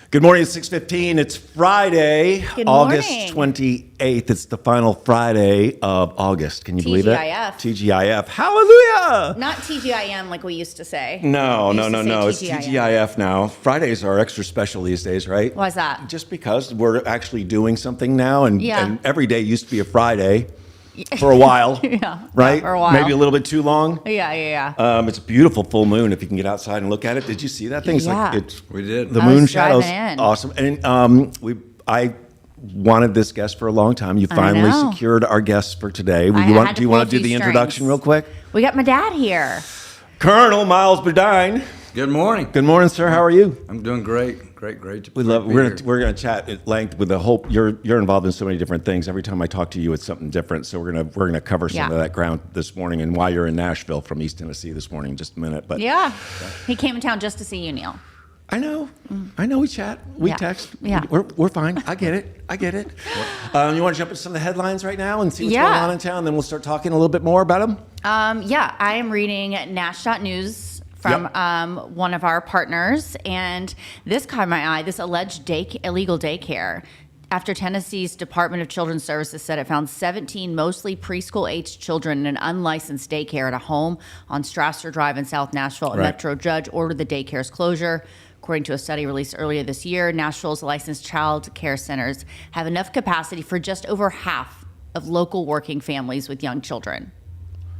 Good morning, it's 6:15. It's Friday, Good August morning. 28th. It's the final Friday of August. Can you believe it? TGIF. TGIF. Hallelujah! Not TGIM like we used to say. No. We used to say It's TGIF now. Fridays are extra special these days, right? Why's that? Just because we're actually doing something now, and every day used to be a Friday for a while, right? For a while. Maybe a little bit too long. Yeah. It's a beautiful full moon if you can get outside and look at it. Did you see that thing? It's Yeah. we did. The I moon was shadows, driving in. awesome. And I wanted this guest for a long time. You finally know. secured our guest for today. I Do had to you pull want a to do few the introduction strings. real quick? We got my dad here. Colonel Miles Burdine. Good morning. Good morning, sir. How are you? I'm doing great. Great. We love. We're gonna chat at length with the hope. You're involved in so many different things. Every time I talk to you, it's something different. So we're gonna cover some of that ground this morning, and why you're in Nashville from East Tennessee this morning in just a minute. But Yeah. He came in town just to see you, Neil. I know. We chat. We text. Yeah. We're fine. I get it. You want to jump into some of the headlines right now and see what's going on in town? Then we'll start talking a little bit more about them. I am reading Nash.news from one of our partners, and this caught my eye, this alleged illegal daycare. After Tennessee's Department of Children's Services said it found 17 mostly preschool-aged children in an unlicensed daycare at a home on Strasser Drive in South Nashville, a Metro judge ordered the daycare's closure. According to a study released earlier this year, Nashville's licensed child care centers have enough capacity for just over half of local working families with young children.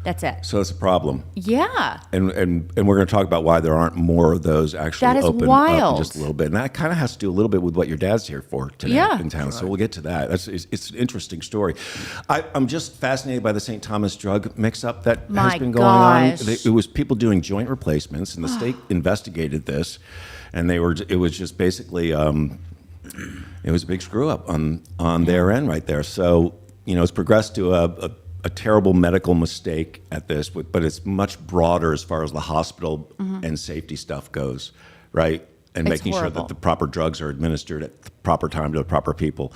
That's it. So it's a problem. Yeah. And we're going to talk about why there aren't more of those actually open up in just a little bit. And that kind of has to do a little bit with what your dad's here for today in town. So we'll get to that. It's an interesting story. I'm just fascinated by the St. Thomas drug mix-up that has been going on. It was people doing joint replacements, and the state investigated this, and it was just basically it was a big screw up on their end right there. So it's progressed to a terrible medical mistake at this, but it's much broader as far as the hospital and safety stuff goes, right? And It's making sure that the proper drugs are administered at the proper time to the proper people.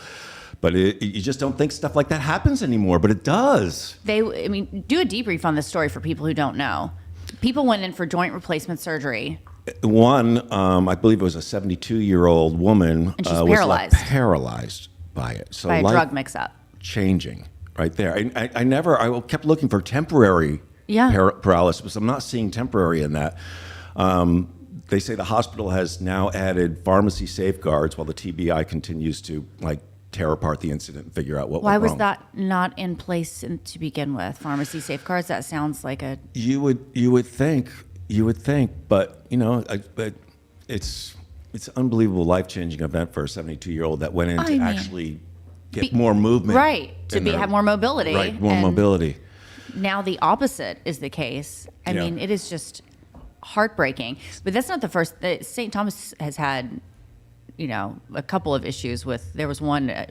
But you just don't think stuff like that happens anymore, but it does. Do a debrief on this story for people who don't know. People went in for joint replacement surgery. One, I believe it was a 72-year-old woman, And she's was paralyzed. left paralyzed by it. So By a drug mix-up. Changing. Right there. I kept looking for temporary paralysis. I'm not seeing temporary in that. They say the hospital has now added pharmacy safeguards while the TBI continues to tear apart the incident and figure out what went wrong. Why was that not in place to begin with? Pharmacy safeguards? That sounds like a... You would think, but but it's an unbelievable life-changing event for a 72-year-old that went in to actually get more movement. Right, have more mobility. Right, more mobility. Now the opposite is the case. I mean, it is just heartbreaking. But that's not the first. St. Thomas has had, a couple of issues with, there was one,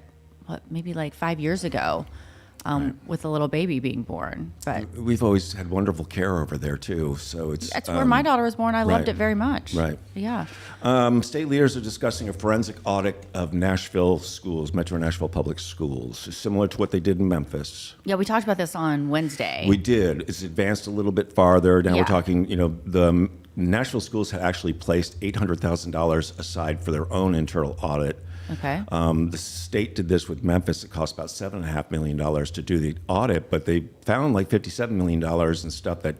maybe 5 years ago, with a little baby being born. But we've always had wonderful care over there too. So that's where my daughter was born. I loved it very much. Right. Yeah. State leaders are discussing a forensic audit of Nashville schools, Metro Nashville public schools, similar to what they did in Memphis. Yeah, we talked about this on Wednesday. We did. It's advanced a little bit farther. Now we're talking, the Nashville schools had actually placed $800,000 aside for their own internal audit. Okay. The state did this with Memphis. It cost about $7.5 million to do the audit, but they found $57 million in stuff that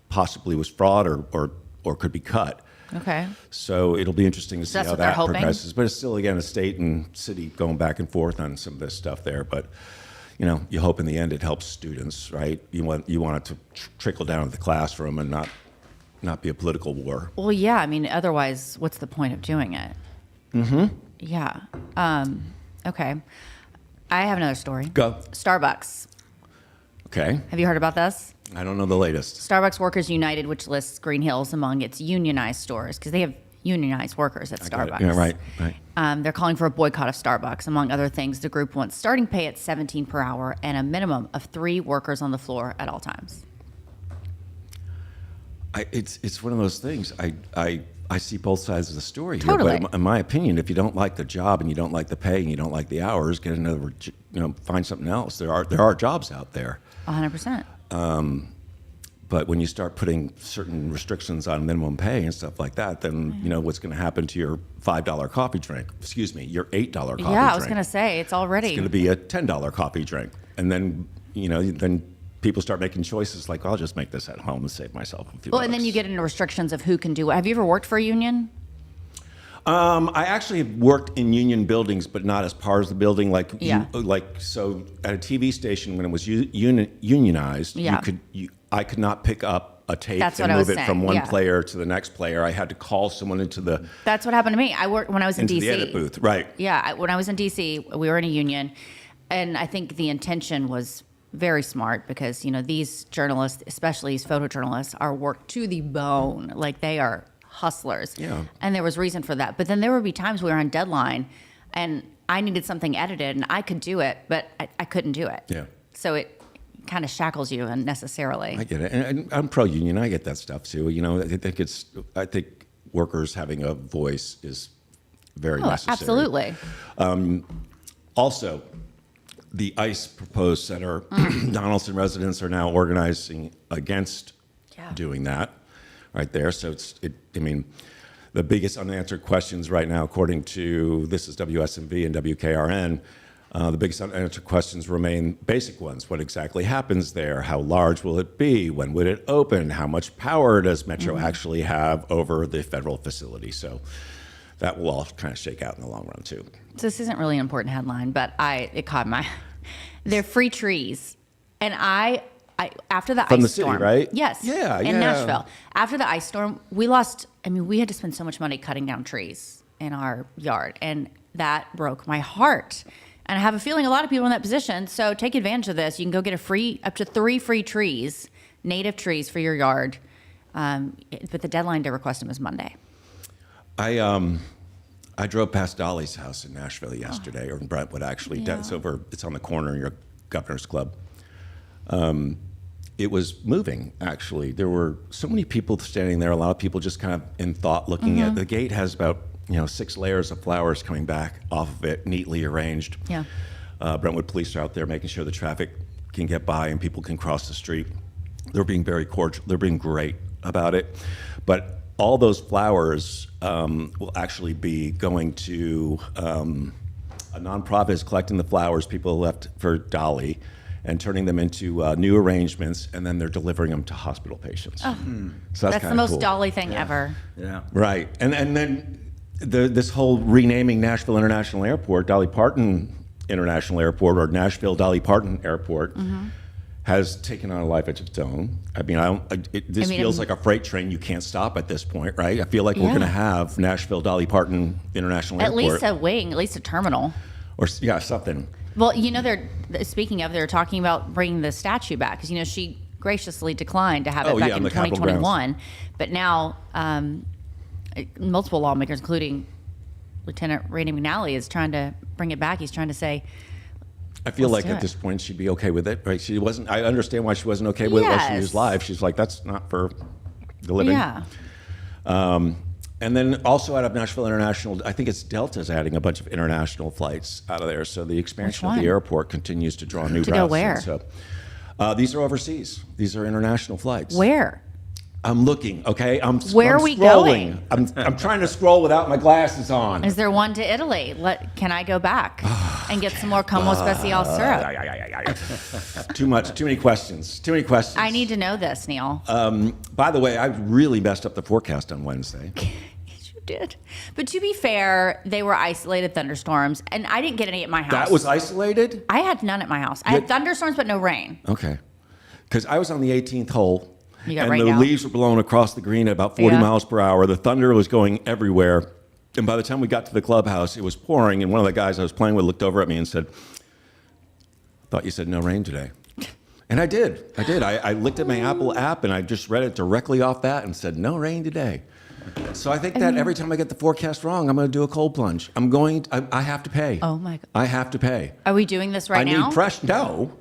possibly was fraud or could be cut. Okay. So it'll be interesting to see how that hoping. progresses. But it's still, again, a state and city going back and forth on some of this stuff there. But you hope in the end it helps students, right? You want it to trickle down to the classroom and not be a political war. Well, yeah. Otherwise, what's the point of doing it? Mm-hmm. Yeah. Okay. I have another story. Go. Starbucks. Okay. Have you heard about this? I don't know the latest. Starbucks Workers United, which lists Green Hills among its unionized stores, because they have unionized workers at Starbucks. Yeah, right. They're calling for a boycott of Starbucks. Among other things, the group wants starting pay at $17 per hour and a minimum of 3 workers on the floor at all times. It's one of those things. I see both sides of the story here. Totally. But in my opinion, if you don't like the job and you don't like the pay and you don't like the hours, get another, find something else. There are jobs out there. 100%. But when you start putting certain restrictions on minimum pay and stuff like that, then you know what's going to happen to your $5 coffee drink. Excuse me, your $8 coffee drink. Yeah, I was going to say it's already going to be a $10 coffee drink, and then then people start making choices like, I'll just make this at home and save myself a few bucks. And then you get into restrictions of who can do what. Have you ever worked for a union? I actually have worked in union buildings, but not as part of the building. So at a TV station when it was unionized, I could not pick up a tape and move it from one player to the next player. I had to call someone into the. That's what happened to me. I worked when I was in DC. The edit booth, right? Yeah, when I was in DC, we were in a union, and I think the intention was very smart because these journalists, especially these photojournalists, are worked to the bone. Like they are hustlers. Yeah. And there was reason for that. But then there would be times we were on deadline and I needed something edited and I could do it, but I couldn't do it. Yeah. So it kind of shackles you unnecessarily. I get it. And I'm pro-union. I get that stuff too. I think workers having a voice is very necessary. Absolutely. Also, the ICE proposed center, Donaldson residents are now organizing against doing that. Right there, so the biggest unanswered questions right now, according to this is WSMV and WKRN, the biggest unanswered questions remain basic ones: what exactly happens there? How large will it be? When would it open? How much power does Metro actually have over the federal facility? So that will all kind of shake out in the long run too. So this isn't really an important headline, but it caught my. They're free trees, and after the from ice the storm, city, right? Yes. Yeah. In Nashville. After the ice storm, we lost. We had to spend so much money cutting down trees in our yard, and that broke my heart. And I have a feeling a lot of people in that position. So take advantage of this. You can go get up to 3 free trees, native trees for your yard. But the deadline to request them is Monday. I drove past Dolly's house in Nashville yesterday, or in Brentwood actually. Yeah. It's on the corner of your Governor's Club. It was moving, actually. There were so many people standing there, a lot of people just kind of in thought looking at the gate has about 6 layers of flowers coming back off of it, neatly arranged. Yeah. Brentwood police are out there making sure the traffic can get by and people can cross the street. They're being very cordial. They're being great about it. But all those flowers will actually be going to a nonprofit is collecting the flowers people left for Dolly and turning them into new arrangements, and then they're delivering them to hospital patients. Oh. So that's the most cool. Dolly thing ever. Yeah. Right. And then this whole renaming Nashville International Airport, Dolly Parton International Airport, or Nashville Dolly Parton Airport, has taken on a life of its own. This feels like a freight train you can't stop at this point, right? I feel like we're going to have Nashville Dolly Parton International Airport. At least a wing, at least a terminal. Or something. Well, speaking of, they're talking about bringing the statue back because she graciously declined to have it back in 2021. But now, multiple lawmakers, including Lieutenant Randy McNally, is trying to bring it back. He's trying to say, I feel like at this point she'd be okay with it, right? She wasn't. I understand why she wasn't okay with it while she was live. She's like, that's not for the living. Yeah. And then also out of Nashville International, I think it's Delta's adding a bunch of international flights out of there. So the expansion of the airport continues to draw new routes. To go where? So these are overseas. These are international flights. Where? I'm looking, okay? Where are we going? I'm trying to scroll without my glasses on. Is there one to Italy? Can I go back and get some more Como Special syrup? Too many questions. Too many questions. I need to know this, Neil. By the way, I really messed up the forecast on Wednesday. You did. But to be fair, they were isolated thunderstorms, and I didn't get any at my house. That was isolated? I had none at my house. I had thunderstorms, but no rain. Okay. Because I was on the 18th hole. And the now. leaves were blowing across the green at about 40 miles per hour. The thunder was going everywhere. And by the time we got to the clubhouse, it was pouring. And one of the guys I was playing with looked over at me and said, "Thought you said no rain today." And I did. I looked at my Apple app and I just read it directly off that and said, "No rain today." So I think that every time I get the forecast wrong, I'm going to do a cold plunge. I have to pay. Oh, my God. I have to pay. Are we doing this now? I need pressure. No.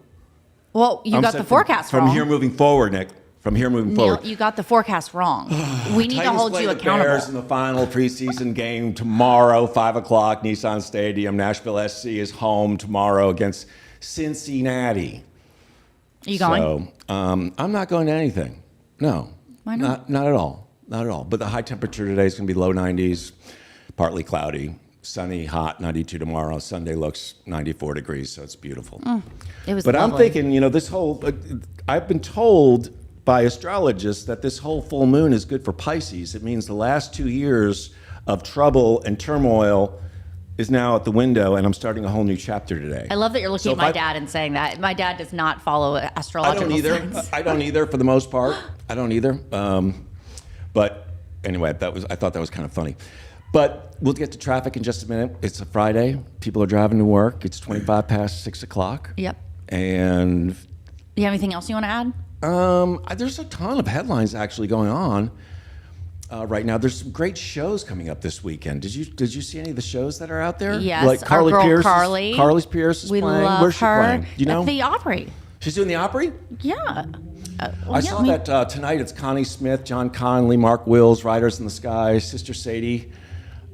Well, you got the forecast wrong. From here moving forward, Nick. From here moving forward. Neil, you got the forecast wrong. We need to hold you accountable. The Bears in the final preseason game tomorrow, 5 o'clock, Nissan Stadium. Nashville SC is home tomorrow against Cincinnati. Are you going? So I'm not going to anything. No. Why not? Not at all. Not at all. But the high temperature today is going to be low 90s, partly cloudy, sunny, hot, 92 tomorrow. Sunday looks 94 degrees, so it's beautiful. It was But lovely. I'm thinking, this whole, I've been told by astrologists that this whole full moon is good for Pisces. It means the last 2 years of trouble and turmoil is now at the window, and I'm starting a whole new chapter today. I love that you're looking at my dad and saying that. My dad does not follow astrological I don't either. signs. I don't either for the most part. I don't either. But anyway, I thought that was kind of funny. But we'll get to traffic in just a minute. It's a Friday. People are driving to work. It's 25 past 6 o'clock. Yep. And Do you have anything else you want to add? there's a ton of headlines actually going on right now. There's some great shows coming up this weekend. Did you see any of the shows that are out there? Yes, like Carly our girl Pierce. Carly. Carly Pierce is We playing. love Where's she her playing? Do you know? at the Opry. She's doing the Opry? Yeah. I saw that tonight. It's Connie Smith, John Conley, Mark Wills, Riders in the Sky, Sister Sadie.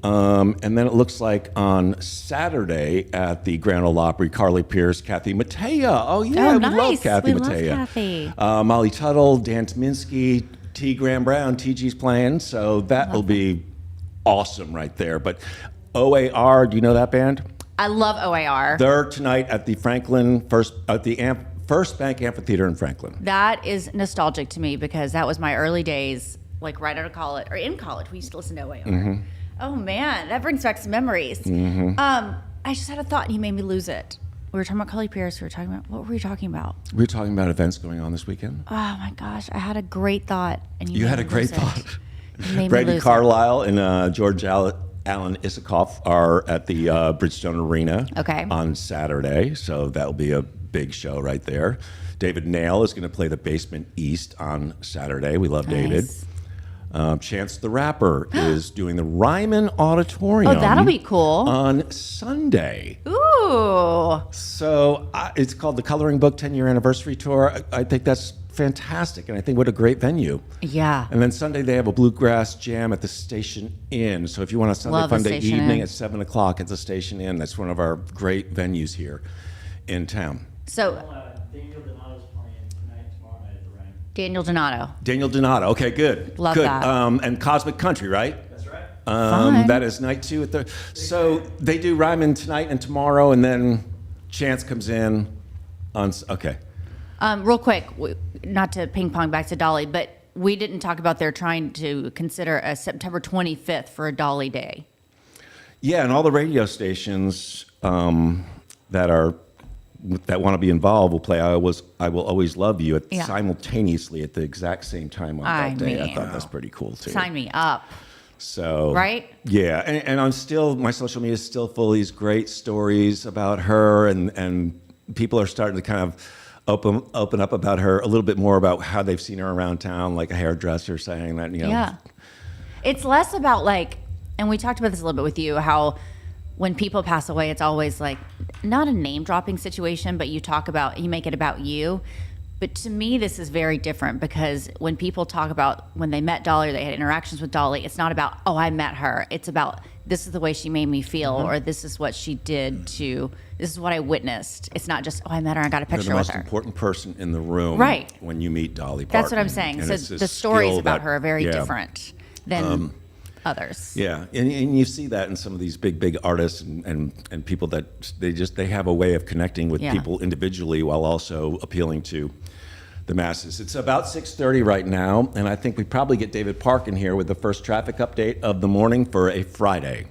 And then it looks like on Saturday at the Grand Ole Opry, Carly Pierce, Kathy Mattea. Oh, yeah, we love nice. Kathy We love Mattea. Kathy. Molly Tuttle, Dan Taminsky, T. Graham Brown, TG's playing. So that will be awesome right there. But OAR, do you know that band? I love OAR. They're tonight at the First Bank Amphitheater in Franklin. That is nostalgic to me because that was my early days, like right out of college, or in college, we used to listen to OAR. Mm-hmm. Oh man, that brings back some memories. Mm-hmm. I just had a thought and you made me lose it. We were talking about Carly Pierce, what were we talking about? We were talking about events going on this weekend. Oh my gosh, I had a great thought and You had a great thought. You made me Brady lose Carlisle and George Allen Isikoff are at the Bridgestone Arena on Saturday, so that'll be a big show right there. David Nail is going to play the Basement East on Saturday. We love David. Chance the Rapper is doing the Ryman Auditorium. Oh, that'll be cool. On Sunday. Ooh. So it's called the Coloring Book 10-year anniversary tour. I think that's fantastic, and I think what a great venue. Yeah. And then Sunday they have a bluegrass jam at the Station Inn. So if you want a Sunday Funday evening at 7 o'clock at the Station Inn, that's one of our great venues here in town. So Daniel Donato's playing tonight, tomorrow night at the Rank. Daniel Donato. Daniel Donato. Okay, good. Love good. that. And Cosmic Country, right? That's right. Fun. That is night 2 at the. So they do Ryman tonight and tomorrow, and then Chance comes in on. Okay. Real quick, not to ping pong back to Dolly, but we didn't talk about they're trying to consider a September 25th for a Dolly Day. Yeah, and all the radio stations that want to be involved will play I Will Always Love You simultaneously at the exact same time on that day. I thought that's pretty cool too. Sign me up. So right? Yeah, and I'm still, my social media is still full of these great stories about her, and people are starting to kind of open up about her a little bit more about how they've seen her around town, like a hairdresser saying that, Yeah. It's less about like, and we talked about this a little bit with you, how when people pass away, it's always like not a name dropping situation, but you make it about you. But to me, this is very different because when people talk about when they met Dolly or they had interactions with Dolly, it's not about, oh, I met her. It's about, this is the way she made me feel, or this is what she did this is what I witnessed. It's not just, oh, I met her and got a picture with her. You're the most important person in the room when you meet Dolly Parton. That's what I'm saying. So the stories about her are very different than others. Yeah, and you see that in some of these big artists and people that they have a way of connecting with people individually while also appealing to the masses. It's about 6:30 right now, and I think we probably get David Park in here with the first traffic update of the morning for a Friday.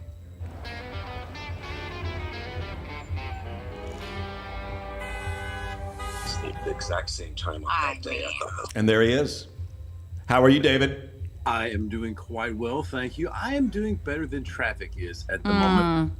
It's the exact same time on that day. And there he is. How are you, David? I am doing quite well, thank you. I am doing better than traffic is at the moment.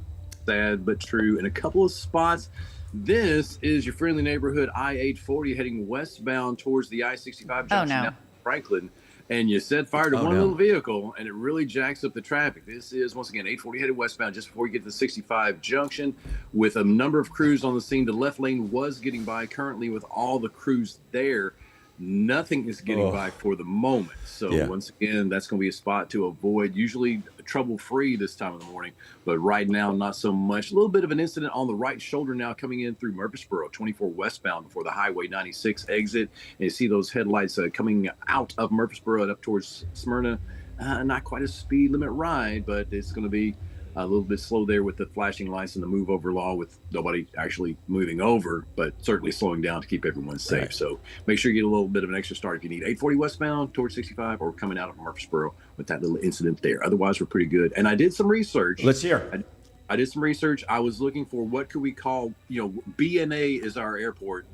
Sad but true. In a couple of spots, this is your friendly neighborhood I-840 heading westbound towards the I-65 junction now in Franklin. And you set fire to one little vehicle, and it really jacks up the traffic. This is, once again, 840 headed westbound just before you get to the 65 junction with a number of crews on the scene. The left lane was getting by currently with all the crews there. Nothing is getting by for the moment. So once again, that's going to be a spot to avoid. Usually trouble-free this time of the morning, but right now, not so much. A little bit of an incident on the right shoulder now coming in through Murfreesboro, 24 westbound before the Highway 96 exit. And you see those headlights coming out of Murfreesboro and up towards Smyrna. Not quite a speed limit ride, but it's going to be a little bit slow there with the flashing lights and the move over law with nobody actually moving over, but certainly slowing down to keep everyone safe. Right. So make sure you get a little bit of an extra start if you need. 840 westbound towards 65 or coming out of Murfreesboro with that little incident there. Otherwise, we're pretty good. And I did some research. Let's hear. I did some research. I was looking for what could we call, BNA is our airport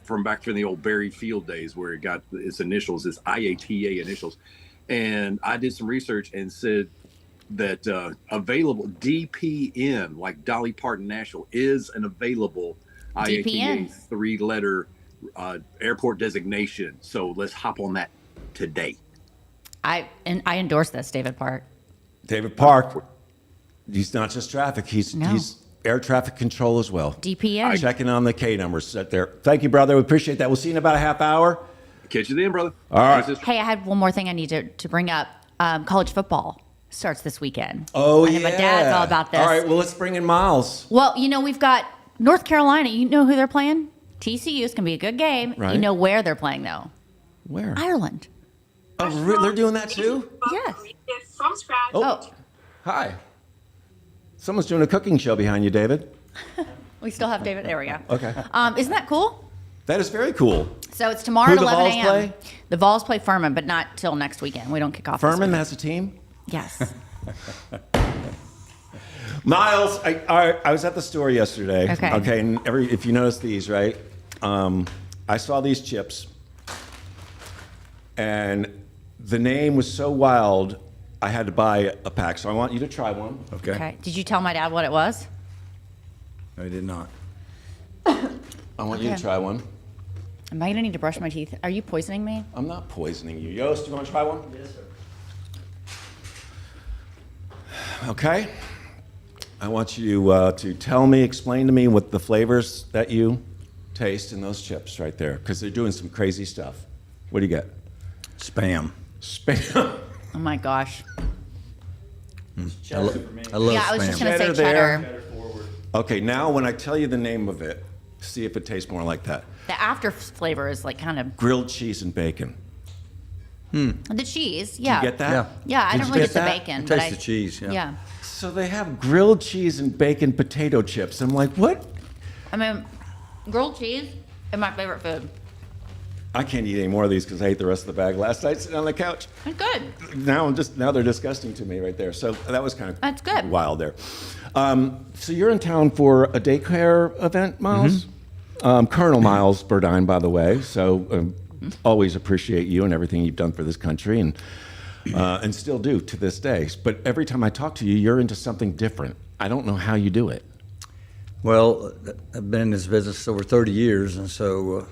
from back from the old Berry Field days where it got its initials, its IATA initials. And I did some research and said that available DPN, like Dolly Parton Nashville, is an available IATA 3-letter airport designation. So let's hop on that today. I endorse this, David Park. David Park, he's not just traffic. He's air traffic control as well. DPN. Checking on the K numbers set there. Thank you, brother. We appreciate that. We'll see you in about a half hour. Catch you then, brother. All right. Hey, I had one more thing I need to bring up. College football starts this weekend. Oh, yeah. My dad's all about this. All right, well, let's bring in Miles. Well, we've got North Carolina. You know who they're playing? TCU. It's going to be a good game. Right. You know where they're playing, though? Where? Ireland. Oh, they're doing that too? Yes. From scratch. Oh. Hi. Someone's doing a cooking show behind you, David. We still have David. There we go. Okay. Isn't that cool? That is very cool. So it's tomorrow at 11 Vols a.m. play? The Vols play Furman, but not till next weekend. We don't kick off. Furman has a team? Yes. Miles, I was at the store yesterday. Okay. And if you notice these, right? I saw these chips, and the name was so wild, I had to buy a pack. So I want you to try one. Okay. Did you tell my dad what it was? I did not. I want you to try one. Am I going to need to brush my teeth? Are you poisoning me? I'm not poisoning you. Yost, you want to try one? Yes, sir. Okay. I want you to explain to me what the flavors that you taste in those chips right there, because they're doing some crazy stuff. What do you get? Spam. Spam. Oh my gosh. I love Yeah, I was spam. just going to say Cheddar there. cheddar. Okay, now when I tell you the name of it, see if it tastes more like that. The after flavor is like kind of Grilled cheese and bacon. the cheese. Yeah. You get that? Yeah, I Did don't you really get get the that? bacon. I but taste the cheese, yeah. Yeah. So they have grilled cheese and bacon potato chips. I'm like, what? I mean, grilled cheese is my favorite food. I can't eat any more of these because I ate the rest of the bag last night sitting on the couch. It's good. Now they're disgusting to me right there. So that was kind of That's good. wild there. So you're in town for a daycare event, Miles? Colonel Miles Burdine, by the way. So always appreciate you and everything you've done for this country and still do to this day. But every time I talk to you, you're into something different. I don't know how you do it. Well, I've been in this business over 30 years, and so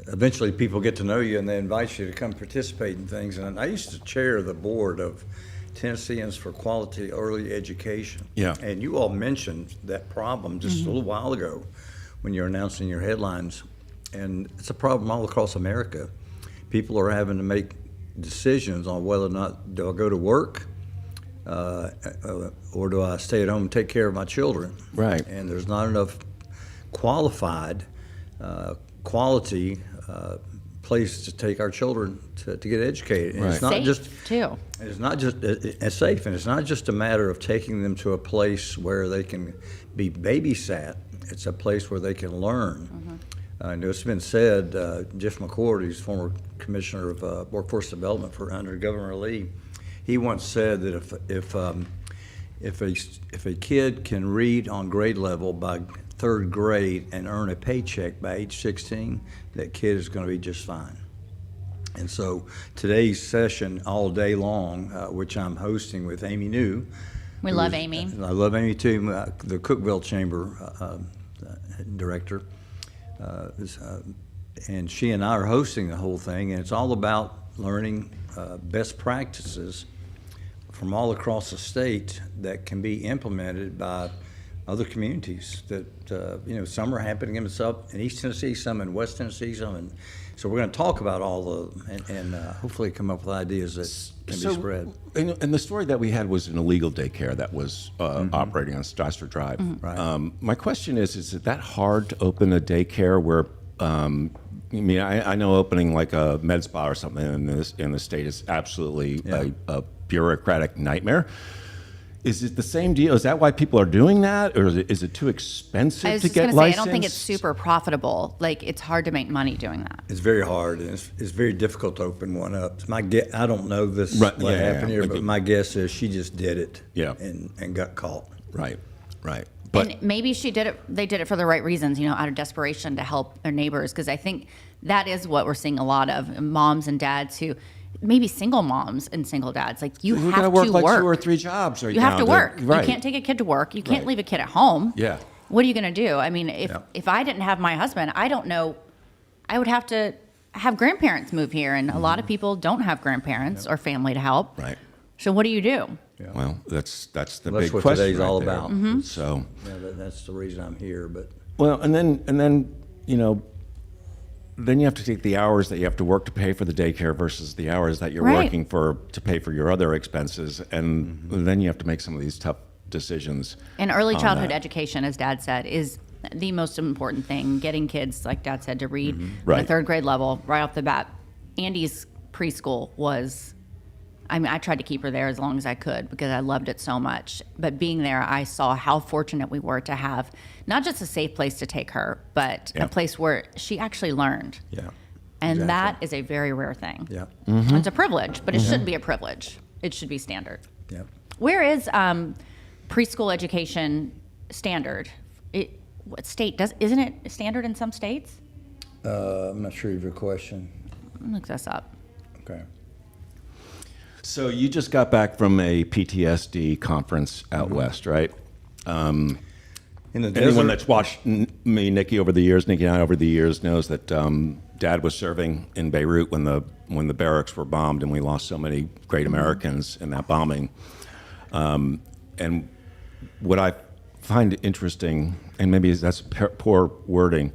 eventually people get to know you and they invite you to come participate in things. And I used to chair the board of Tennesseans for Quality Early Education. Yeah. And you all mentioned that problem just a little while ago when you're announcing your headlines. And it's a problem all across America. People are having to make decisions on whether or not do I go to work or do I stay at home and take care of my children. Right. And there's not enough qualified, quality place to take our children to get educated. And it's not Safe, just too. It's not just it's safe, and it's not just a matter of taking them to a place where they can be babysat. It's a place where they can learn. And it's been said, Jeff McCord, who's former commissioner of workforce development under Governor Lee, he once said that if a kid can read on grade level by third grade and earn a paycheck by age 16, that kid is going to be just fine. And so today's session all day long, which I'm hosting with Amy New. We love Amy. I love Amy too, the Cookeville Chamber director. And she and I are hosting the whole thing, and it's all about learning best practices from all across the state that can be implemented by other communities that, some are happening in East Tennessee, some in West Tennessee, so we're going to talk about all of them and hopefully come up with ideas that can be spread. And the story that we had was an illegal daycare that was operating on Strasser Drive. Right. My question is it that hard to open a daycare where, I know opening like a med spa or something in the state is absolutely a bureaucratic nightmare. Is it the same deal? Is that why people are doing that, or is it too expensive to get licensed? I don't think it's super profitable. Like, it's hard to make money doing that. It's very hard, and it's very difficult to open one up. I don't know this what happened here, but my guess is she just did it, and got caught. Right. But and maybe she did it. They did it for the right reasons, out of desperation to help their neighbors. Because I think that is what we're seeing a lot of moms and dads who. Maybe single moms and single dads. Like, you have to work. Like 2 or 3 jobs. You have to work. Right. You can't take a kid to work. You can't leave a kid at home. Yeah. What are you going to do? I mean, if I didn't have my husband, I don't know. I would have to have grandparents move here, and a lot of people don't have grandparents or family to help. Right. So what do you do? Yeah. Well, that's the that's big what question today's all about. Mm-hmm. So. Yeah, that's the reason I'm here. But. Well, and then then you have to take the hours that you have to work to pay for the daycare versus the hours that you're working to pay for your other expenses, and then you have to make some of these tough decisions. And early childhood education, as Dad said, is the most important thing. Getting kids, like Dad said, to read at the 3rd grade level right off the bat. Andy's preschool was. I tried to keep her there as long as I could because I loved it so much. But being there, I saw how fortunate we were to have not just a safe place to take her, but a place where she actually learned. Yeah. And that is a very rare thing. Yeah. Mm-hmm. It's a privilege, but it shouldn't be a privilege. It should be standard. Yeah. Where is preschool education standard? What state isn't it standard in some states? I'm not sure of your question. Look this up. Okay. So you just got back from a PTSD conference out west, right? In the desert? Anyone that's watched Nikki and I over the years knows that Dad was serving in Beirut when the barracks were bombed, and we lost so many great Americans in that bombing. And what I find interesting, and maybe that's poor wording,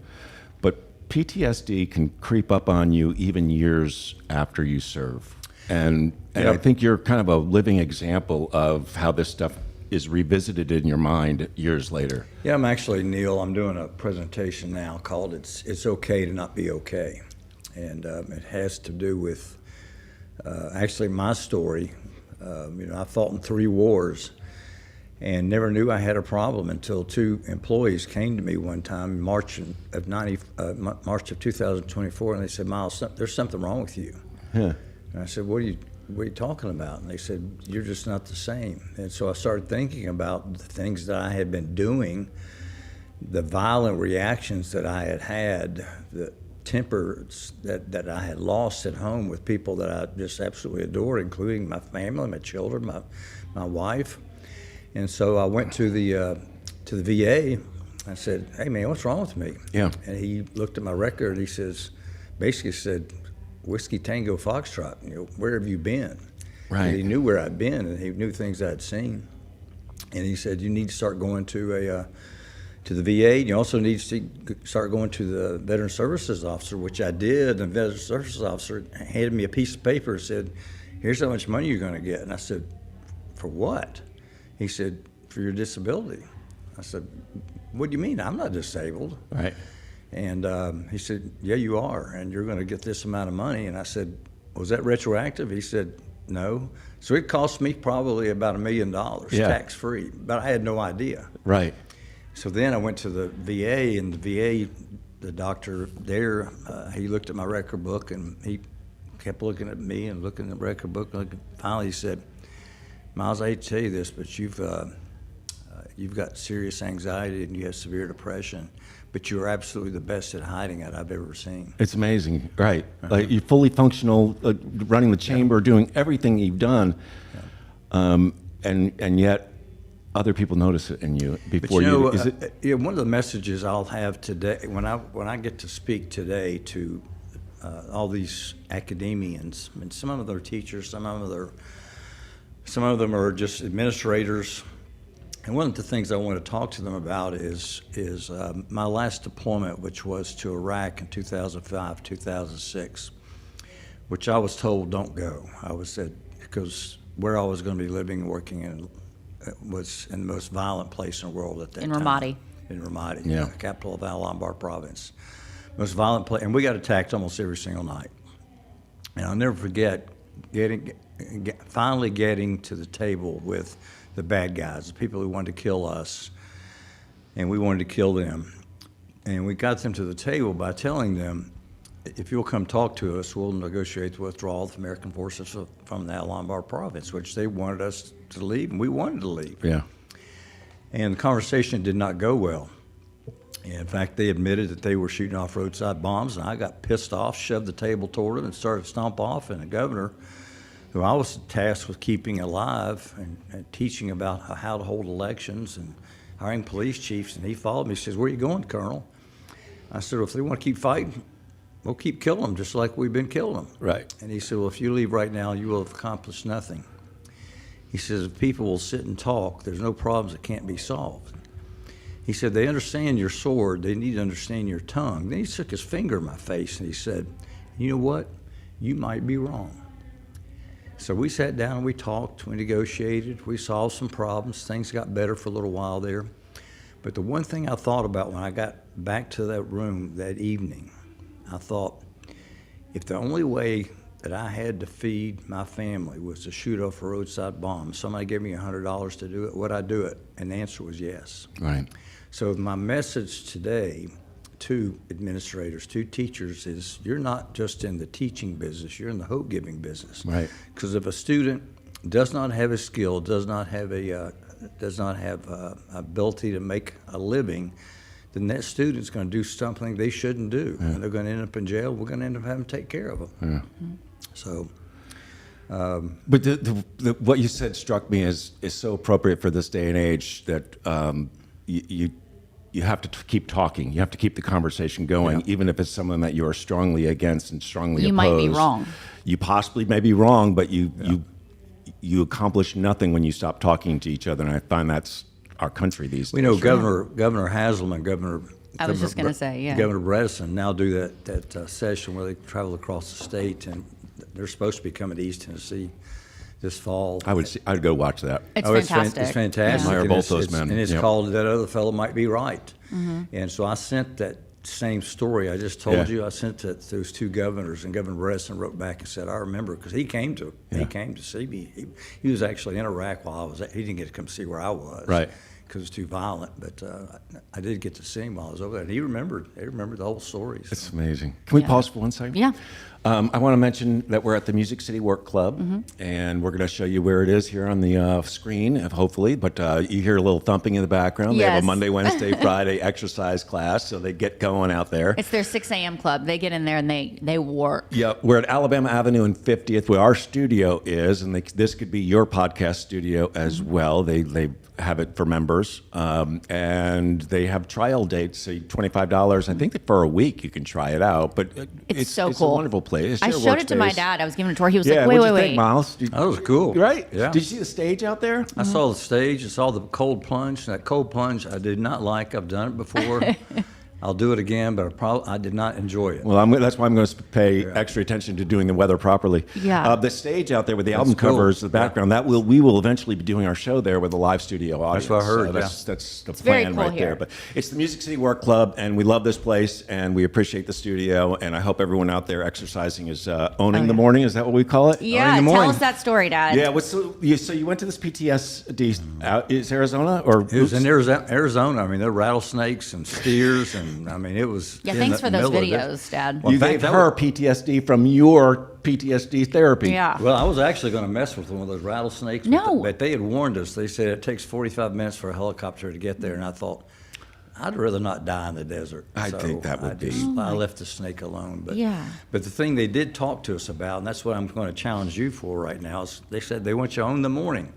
but PTSD can creep up on you even years after you serve. And I think you're kind of a living example of how this stuff is revisited in your mind years later. Yeah, Neil, I'm doing a presentation now called It's Okay to Not Be Okay. And it has to do with actually my story. I fought in 3 wars and never knew I had a problem until 2 employees came to me one time in March of 2024, and they said, "Miles, there's something wrong with you." Yeah. And I said, what are you talking about? And they said, "You're just not the same." And so I started thinking about the things that I had been doing, the violent reactions that I had, the tempers that I had lost at home with people that I just absolutely adored, including my family, my children, my wife. And so I went to the VA. I said, "Hey man, what's wrong with me?" Yeah. And he looked at my record. He basically said, "Whiskey Tango Foxtrot, where have you been?" Right. And he knew where I'd been, and he knew things I'd seen. And he said, "You need to start going to the VA. You also need to start going to the Veteran Services Officer," which I did. And the Veteran Services Officer handed me a piece of paper and said, "Here's how much money you're going to get." And I said, "For what?" He said, "For your disability." I said, "What do you mean? I'm not disabled." Right. And he said, "Yeah, you are, and you're going to get this amount of money." And I said, "Was that retroactive?" He said, "No." So it cost me probably about $1 million tax-free, but I had no idea. Right. So then I went to the VA, and the doctor there, he looked at my record book, and he kept looking at me and looking at the record book. Finally, he said, "Miles, I hate to tell you this, but you've got serious anxiety and you have severe depression, but you're absolutely the best at hiding it I've ever seen." It's amazing, right? Like, you're fully functional, running the chamber, doing everything you've done, and yet other people notice it in you before you. One of the messages I'll have today when I get to speak today to all these academians, and some of them are teachers, some of them are just administrators, And one of the things I want to talk to them about is my last deployment, which was to Iraq in 2005, 2006, which I was told don't go. I was said because where I was going to be living and working in was in the most violent place in the world at that time. In Ramadi. In Ramadi, Yeah. the capital of Al-Anbar province. Most violent place, and we got attacked almost every single night. And I'll never forget finally getting to the table with the bad guys, the people who wanted to kill us, and we wanted to kill them. And we got them to the table by telling them, if you'll come talk to us, we'll negotiate the withdrawal of American forces from the Al-Anbar province, which they wanted us to leave, and we wanted to leave. Yeah. And the conversation did not go well. In fact, they admitted that they were shooting off roadside bombs, and I got pissed off, shoved the table toward them, and started to stomp off. And the governor, who I was tasked with keeping alive and teaching about how to hold elections and hiring police chiefs, and he followed me. He says, "Where are you going, Colonel?" I said, "Well, if they want to keep fighting, we'll keep killing them just like we've been killing them." Right. And he said, "Well, if you leave right now, you will have accomplished nothing." He says, "If people will sit and talk, there's no problems that can't be solved." He said, "They understand your sword. They need to understand your tongue." Then he took his finger in my face and he said, "You know what? You might be wrong." So we sat down and we talked, we negotiated, we solved some problems. Things got better for a little while there. But the one thing I thought about when I got back to that room that evening, I thought, if the only way that I had to feed my family was to shoot off a roadside bomb, somebody gave me $100 to do it, would I do it? And the answer was yes. Right. So my message today to administrators, to teachers is, you're not just in the teaching business, you're in the hope-giving business. Right. Because if a student does not have a skill, does not have ability to make a living, then that student's going to do something they shouldn't do. Yeah. And they're going to end up in jail. We're going to end up having to take care of them. Yeah. Mm-hmm. So, But what you said struck me as is so appropriate for this day and age, that you have to keep talking. You have to keep the conversation going, even if it's someone that you are strongly against and strongly You opposed. might be wrong. You possibly may be wrong, but you accomplish nothing when you stop talking to each other. And I find that's our country these days. we know Governor Haslam and I was just going to say, yeah. Governor Bredesen now do that session where they travel across the state, and they're supposed to be coming to East Tennessee this fall. I'd go watch that. It's It's fantastic. fantastic. I admire And both those men. And it's Yep. called "That Other Fellow Might Be Right." Mm-hmm. And so I sent that same story I just told you. I sent it to those two governors, and Governor Bredesen wrote back and said, "I remember," because he came to see me. He was actually in Iraq while I was there. He didn't get to come see where I was. Right. Because it's too violent, but I did get to see him while I was over there, and he remembered the whole story. So. It's amazing. Can we pause for 1 second? Yeah. I want to mention that we're at the Music City Work Club, and we're going to show you where it is here on the screen, hopefully. But you hear a little thumping in the background. They have Yes. a Monday, Wednesday, Friday exercise class, so they get going out there. It's their 6 a.m. club. They get in there and they work. Yeah, we're at Alabama Avenue and 50th, where our studio is, and this could be your podcast studio as well. They have it for members, and they have trial dates, so $25. I think that for a week you can try it out, but It's so it's cool. a wonderful place. It's I your showed it to my workspace. dad. I was giving a tour. He was Yeah, like, wait, what'd wait, you think, wait. Miles? That was cool. Right? Yeah. Did you see the stage out there? I saw the stage. I saw the cold plunge. That cold plunge I did not like. I've done it before. I'll do it again, but I did not enjoy it. Well, that's why I'm going to pay extra attention to doing the weather properly. Yeah. The stage out there with the album cool. covers, the background, we will eventually be doing our show there with a live studio audience. what I heard, So that's the very plan cool right there. here. But it's the Music City Work Club, and we love this place, and we appreciate the studio, and I hope everyone out there exercising is owning the morning. Is that what we call it? Yeah, in the tell morning. us that story, Dad. Yeah. So you went to this PTSD out is Arizona or It was in Arizona. I mean, there were rattlesnakes and steers, and I mean, it was. Yeah, in thanks the for those middle of videos, Dad. Well, you in fact, gave that her PTSD from your PTSD therapy. Yeah. Well, I was actually going to mess with one of those rattlesnakes. No. But they had warned us. They said it takes 45 minutes for a helicopter to get there, and I thought, I'd rather not die in the desert. I think that would be- I left the snake alone. But, Yeah. But the thing they did talk to us about, and that's what I'm going to challenge you for right now, is they said they want you to own the morning.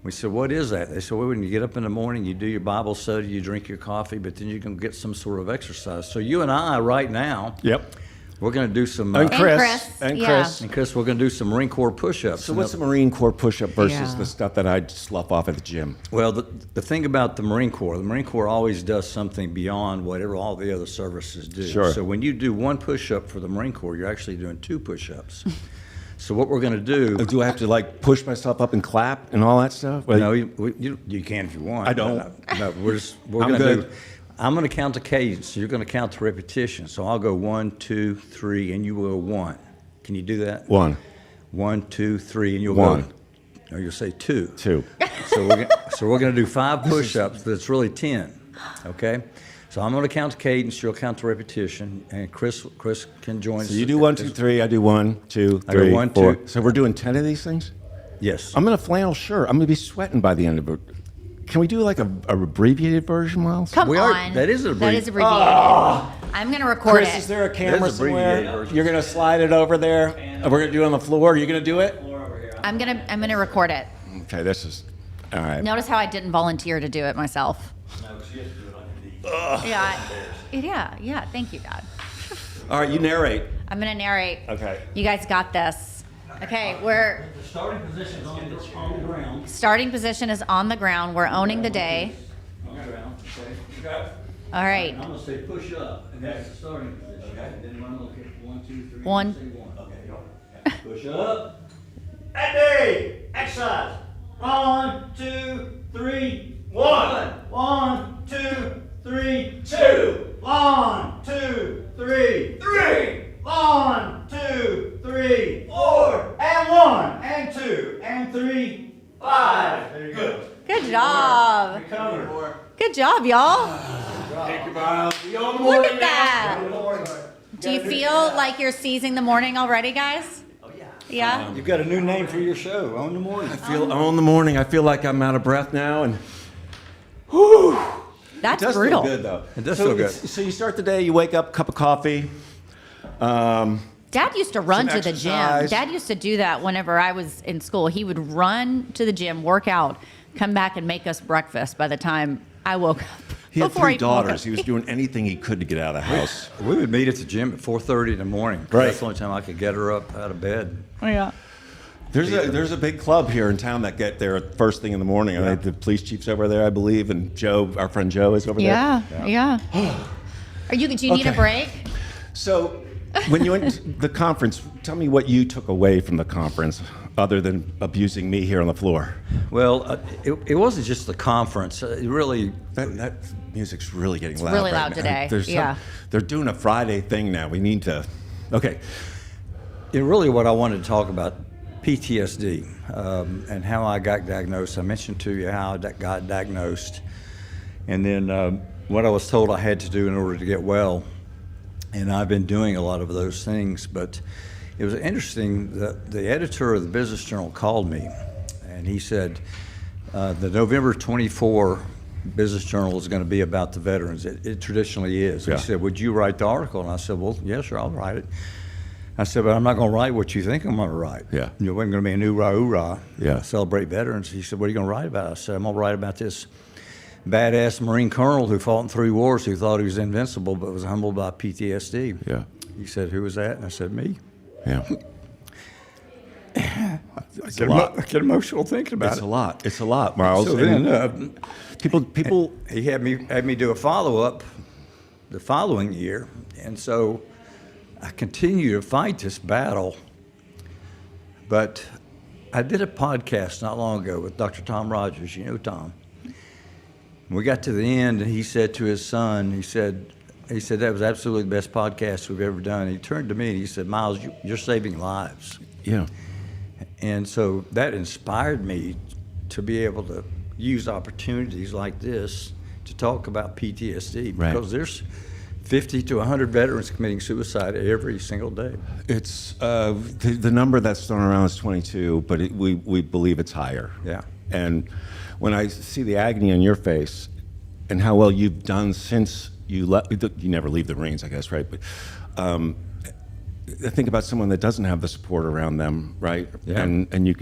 We said, what is that? They said, well, when you get up in the morning, you do your Bible study, you drink your coffee, but then you can get some sort of exercise. So you and I right now, Yep. We're going to do some. And Chris. Yeah. And Chris, we're going to do some Marine Corps push-ups. So what's the Marine Corps push-up versus the stuff that I slough off at the gym? Well, the thing about the Marine Corps always does something beyond whatever all the other services do. Sure. So when you do one push-up for the Marine Corps, you're actually doing 2 push-ups. So what we're going to do... Do I have to like push myself up and clap and all that stuff? Well, No, you can if you want. I don't. No, we're I'm going to good. do... I'm going to count the cadence. You're going to count the repetition. So I'll go 1, 2, 3, and you will go 1. Can you do that? 1. 1, 2, 3, and you'll 1. go... No, you'll say 2. 2. So we're going to do 5 push-ups, but it's really 10. Okay? So I'm going to count the cadence. You'll count the repetition, and Chris can join us. So you do 1, 2, 3. I do 1, 2, I go 3, 1, 4. 2. So we're doing 10 of these things? Yes. I'm in a flannel shirt. I'm going to be sweating by the end of it. Can we do like a abbreviated version, Miles? Come We are- on. that is abbreviated. I'm going to record Chris, it. is there a camera That's abbreviated somewhere? version. You're going to slide it over there? And we're going to do it on the floor? Are you going to do it? I'm gonna record it. Okay, this is... All right. Notice how I didn't volunteer to do it myself. No, she has to do it on your knee. Yeah. Thank you, Dad. All right, you narrate. I'm gonna narrate. Okay. You guys got this. Okay, we're The starting position is on the ground. starting position is on the ground. We're owning the day. On the ground, okay. You got it? All right. I'm going to say push up, and that's the starting position. Okay. And then I'm going to look at 1, 2, 3. One. Say 1. Okay, go. Push up. Ready. Exercise. 1, 2, 3, 1. 1, 2, 3, 2. 1, 2, 3, 3. 1, 2, 3, 4. And 1, and 2, and 3, 5. There you go. Good job. Recover. Good job, y'all. Thank you, Miles. See you on the Look morning at that. Do you feel like you're seizing the morning already, guys? Oh yeah. Yeah. You've got a new name for your show, On the Morning. I feel on the morning. I feel like I'm out of breath now, and whew. That's It does brutal. feel good, though. It does So feel good. So you start the day, you wake up, cup of coffee. Dad used to run Some to the gym. exercise. Dad used to do that whenever I was in school. He would run to the gym, work out, come back and make us breakfast by the time I woke up. He had Before I 3 even woke up. daughters. He was doing anything he could to get out of the house. We would meet at the gym at 4:30 in the morning. Right. That's the only time I could get her up out of bed. Oh, yeah. There's a big club here in town that get there first thing in the morning. I think the police chief's over there, I believe, and Joe, our friend Joe, is over Yeah. there. Yeah. Do you need a Okay. break? So, when you went to the conference, tell me what you took away from the conference, other than abusing me here on the floor. Well, it wasn't just the conference. It really, That music's really getting loud. really right loud now. today. There's Yeah. they're doing a Friday thing now. We need to. Okay. really what I wanted to talk about, PTSD, and how I got diagnosed. I mentioned to you how I got diagnosed, and then what I was told I had to do in order to get well. And I've been doing a lot of those things, but it was interesting that the editor of the Business Journal called me, and he said, the November 24 Business Journal is going to be about the veterans. It traditionally is. Yeah. He said, would you write the article? And I said, well, yeah, sure, I'll write it. I said, but I'm not going to write what you think I'm going to write. Yeah. It wasn't going to be an hoorah, hoorah, Yeah. celebrate veterans. He said, what are you going to write about? I said, I'm going to write about this badass Marine colonel who fought in 3 wars, who thought he was invincible but was humbled by PTSD. Yeah. He said, who was that? And I said, me. Yeah. I get emotional thinking about It's it. a lot. It's a lot, Miles. So And then people. he had me do a follow-up the following year, and so I continue to fight this battle. But I did a podcast not long ago with Dr. Tom Rogers. You know Tom. We got to the end, and he said to his son, he said that was absolutely the best podcast we've ever done. He turned to me and he said, Miles, you're saving lives. Yeah. And so that inspired me to be able to use opportunities like this to talk about PTSD, Right. because there's 50 to 100 veterans committing suicide every single day. It's the number that's thrown around is 22, but we believe it's higher. Yeah. And when I see the agony on your face and how well you've done since you left, you never leave the Marines, I guess, right? But I think about someone that doesn't have the support around them, right? Yeah. And you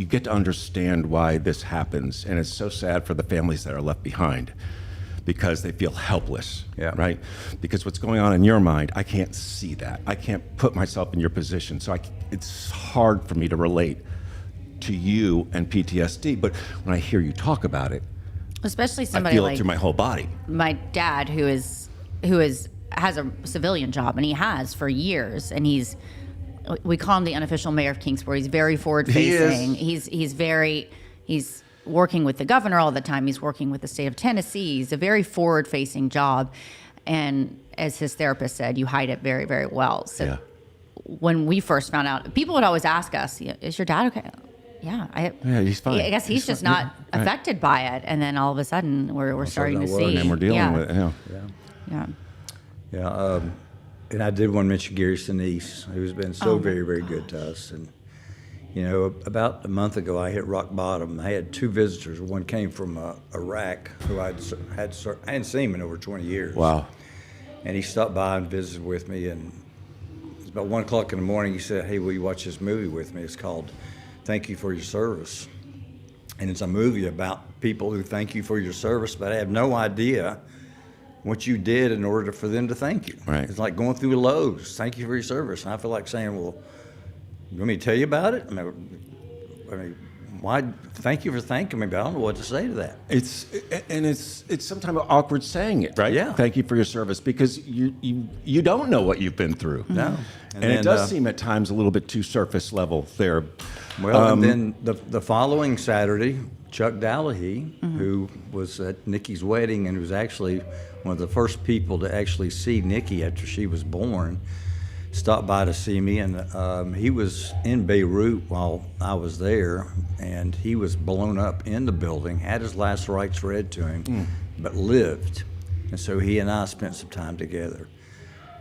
get to understand why this happens, and it's so sad for the families that are left behind, because they feel helpless, Yeah. right? Because what's going on in your mind, I can't see that. I can't put myself in your position. So it's hard for me to relate to you and PTSD. But when I hear you talk about it, especially I somebody feel like it through my whole body. my dad, who has a civilian job, and he has for years, and we call him the unofficial mayor of Kingsport. He's very forward facing. He's working with the governor all the time. He's working with the state of Tennessee. He's a very forward facing job, and as his therapist said, you hide it very, very well. So when we first found out, people would always ask us, "Is your dad okay?" Yeah, he's fine. I guess he's just not affected by it, and then all of a sudden we're starting to see, and we're dealing with it. Yeah. And I did want to mention Gary Sinise, who's been so very, very good to us. And, you know, about a month ago, I hit rock bottom. I had 2 visitors. One came from Iraq, who I hadn't seen him in over 20 years. Wow. And he stopped by and visited with me. And it was about 1 o'clock in the morning. He said, "Hey, will you watch this movie with me? It's called Thank You for Your Service." And it's a movie about people who thank you for your service, but I have no idea what you did in order for them to thank you. Right. It's like going through Lowe's. Thank you for your service. And I feel like saying, well, you want me to tell you about it? I mean, why? Thank you for thanking me, but I don't know what to say to that. It's sometimes awkward saying it, right? Yeah. Thank you for your service, because you don't know what you've been through. No. And it does seem at times a little bit too surface level there. Well, and then the following Saturday, Chuck Dallahy, who was at Nikki's wedding and was actually one of the first people to actually see Nikki after she was born, stopped by to see me. And he was in Beirut while I was there, and he was blown up in the building, had his last rites read to him, but lived. And so he and I spent some time together.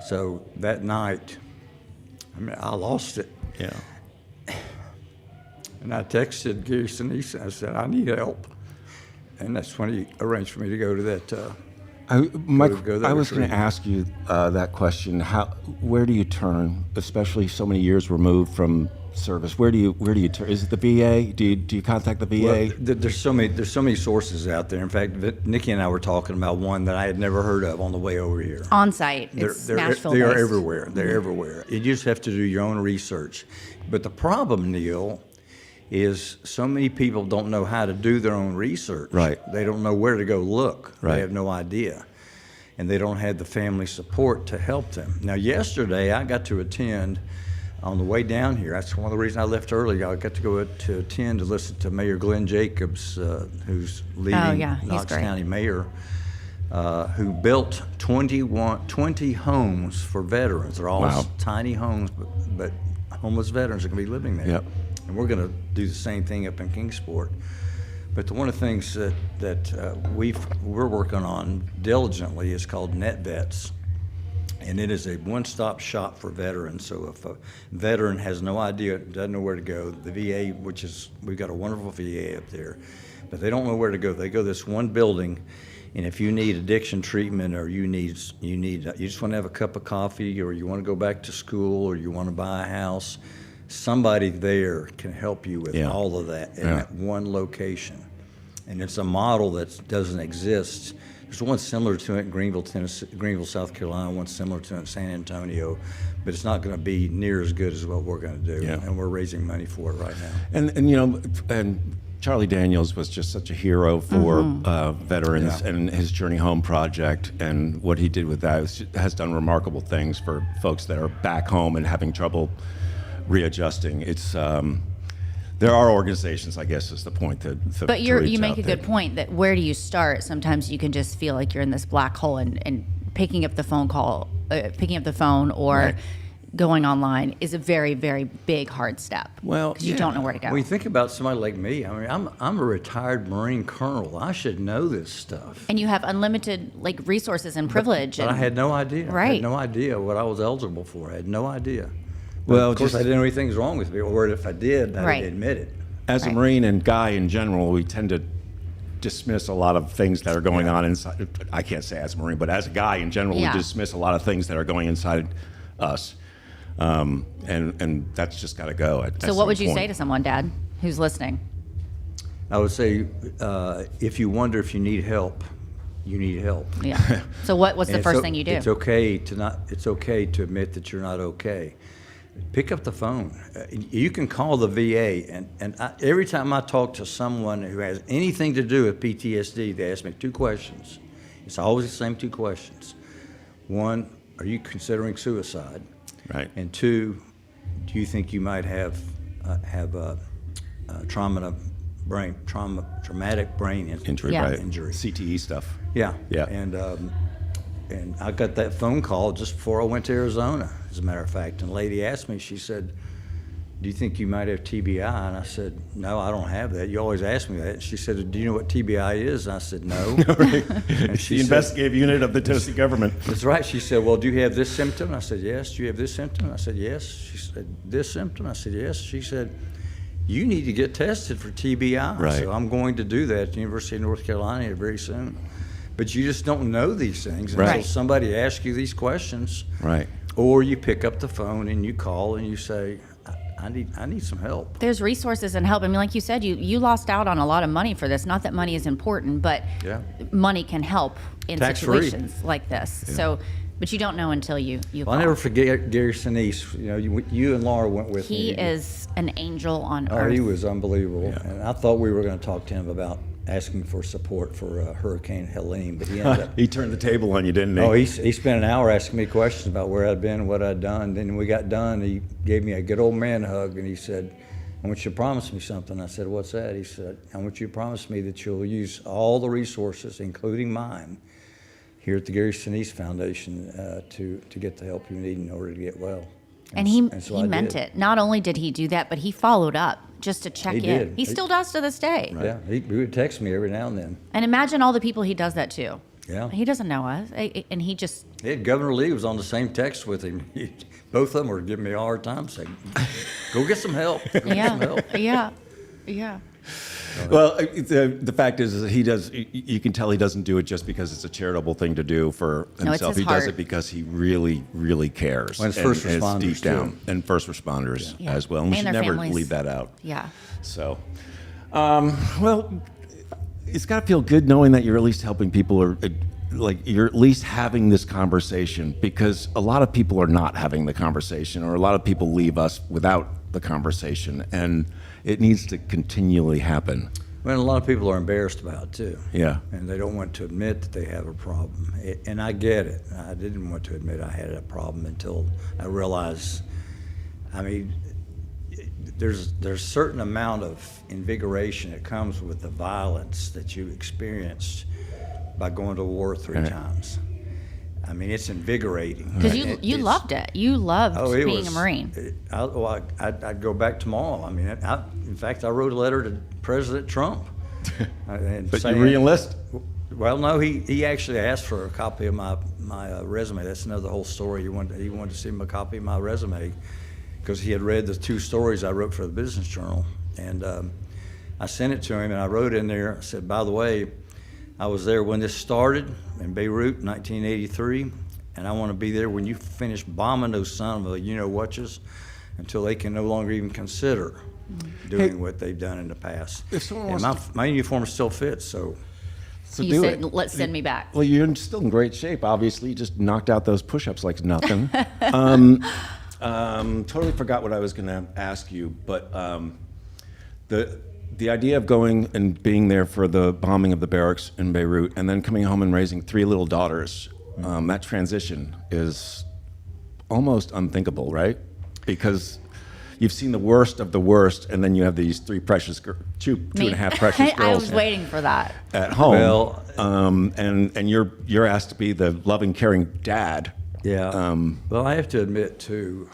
So that night, I mean, I lost it. Yeah. And I texted Gary Sinise, and I said, "I need help." And that's when he arranged for me to go to that. I was going to ask you that question. Where do you turn, especially so many years removed from service? Where do you turn? Is it the VA? Do you contact the VA? Well, there's so many sources out there. In fact, Nikki and I were talking about one that I had never heard of on the way over here. On site, it's Nashville. They are everywhere. They're everywhere. You just have to do your own research. But the problem, Neil, is so many people don't know how to do their own research. Right. They don't know where to go look. Right. They have no idea. And they don't have the family support to help them. Now, yesterday, I got to attend on the way down here. That's one of the reasons I left early. I got to go to attend to listen to Mayor Glenn Jacobs, who's leading Knox County Mayor, who built 20 homes for veterans. They're all tiny homes, but homeless veterans are going to be living there. Yep. And we're going to do the same thing up in Kingsport. But one of the things that we're working on diligently is called NetVets. And it is a one-stop shop for veterans. So if a veteran has no idea, doesn't know where to go, the VA, we've got a wonderful VA up there, but they don't know where to go. They go to this one building, and if you need addiction treatment, or you just want to have a cup of coffee, or you want to go back to school, or you want to buy a house, somebody there can help you with all of that in that one location. And it's a model that doesn't exist. There's one similar to it in Greenville, South Carolina, one similar to it in San Antonio, but it's not going to be near as good as what we're going to do. Yeah. And we're raising money for it right now. And Charlie Daniels was just such a hero for veterans, and his Journey Home project and what he did with that has done remarkable things for folks that are back home and having trouble readjusting. It's there are organizations, I guess, is the point But you make a good point that where do you start? Sometimes you can just feel like you're in this black hole, and picking up the phone or going online is a very, very big, hard step. Well, because you don't know where to go. When you think about somebody like me, I mean, I'm a retired Marine colonel. I should know this stuff. And you have unlimited resources and privilege. But I had no idea. Right. I had no idea what I was eligible for. I had no idea. Well, of course, I didn't know anything's wrong with me, or if I did, I'd admit it. As a Marine and guy in general, we tend to dismiss a lot of things that are going on inside. I can't say as a Marine, but as a guy in general, we dismiss a lot of things that are going inside us. And that's just got to go. So what would you say to someone, Dad, who's listening? I would say, if you wonder if you need help, you need help. Yeah. So what's the first thing you do? It's okay to admit that you're not okay. Pick up the phone. You can call the VA, and every time I talk to someone who has anything to do with PTSD, they ask me 2 questions. It's always the same 2 questions. 1, are you considering suicide? Right. And 2, do you think you might have traumatic brain Injury, Yeah. right? injury? CTE stuff. Yeah. Yeah. And I got that phone call just before I went to Arizona, as a matter of fact. And a lady asked me, she said, do you think you might have TBI? And I said, no, I don't have that. You always ask me that. And she said, do you know what TBI is? And I said, no. And The investigative unit of the Tennessee government. That's right. She said, well, do you have this symptom? I said, yes. Do you have this symptom? I said, yes. She said, this symptom? I said, yes. She said, you need to get tested for TBI. Right. So I'm going to do that at the University of North Carolina very soon. But you just don't know these things until Right. somebody asks you these questions. Right. Or you pick up the phone and you call and you say, I need some help. There's resources and help. I mean, like you said, you lost out on a lot of money for this. Not that money is important, but Yeah. money can help in Tax-free. situations like this. So, but you don't know until you Well, call. I'll never forget Gary Sinise. You know, you and Laura went with me. He is an angel on Oh, earth. he was unbelievable. Yeah. And I thought we were going to talk to him about asking for support for Hurricane Helene, but he ended up. He turned the table on you, didn't he? Oh, he spent an hour asking me questions about where I'd been, what I'd done. Then when we got done, he gave me a good old man hug, and he said, I want you to promise me something. I said, what's that? He said, I want you to promise me that you'll use all the resources, including mine, here at the Gary Sinise Foundation to get the help you need in order to get well. And so he I meant did. it. Not only did he do that, but he followed up just to check He in. did. He still does to this day. Yeah, he would text me every now and then. And imagine all the people he does that to. Yeah. He doesn't know us, and he just Governor Lee was on the same text with him. Both of them were giving me a hard time, saying, "Go get some help. Go get some help." yeah. Well, the fact is that he does. You can tell he doesn't do it just because it's a charitable thing to do for No, it's himself. his He does heart. it because he really, really cares. Well, it's first and responders, it's deep down, too. and first responders Yeah. as well. And we And should their never families. leave that out. Yeah. So, well, it's got to feel good knowing that you're at least helping people, or like you're at least having this conversation, because a lot of people are not having the conversation, or a lot of people leave us without the conversation, and it needs to continually happen. Well, a lot of people are embarrassed about it too. Yeah. And they don't want to admit that they have a problem. And I get it. I didn't want to admit I had a problem until I realized, I mean, there's a certain amount of invigoration that comes with the violence that you experienced by going to war 3 Right. times. I mean, it's invigorating. Because It- you it's- loved it. You loved it being was- a Marine. I'd go back tomorrow. I mean, in fact, I wrote a letter to President Trump. And But saying- you re-enlist? Well, no, he actually asked for a copy of my resume. That's another whole story. He wanted to see a copy of my resume because he had read the 2 stories I wrote for the Business Journal. And I sent it to him, and I wrote in there, I said, by the way, I was there when this started in Beirut, 1983, and I want to be there when you finish bombing those son of a you-know-whatches until they can no longer even consider doing what they've done in the past. If someone And wants my uniform still fits, so So You do said, it. let's send me back. Well, you're still in great shape. Obviously, you just knocked out those push-ups like nothing. Totally forgot what I was going to ask you, but the idea of going and being there for the bombing of the barracks in Beirut, and then coming home and raising 3 little daughters, that transition is almost unthinkable, right? Because you've seen the worst of the worst, and then you have these 3 precious, two and a half precious I girls was waiting for that. at home. Well, and you're asked to be the loving, caring dad. yeah. Well, I have to admit too,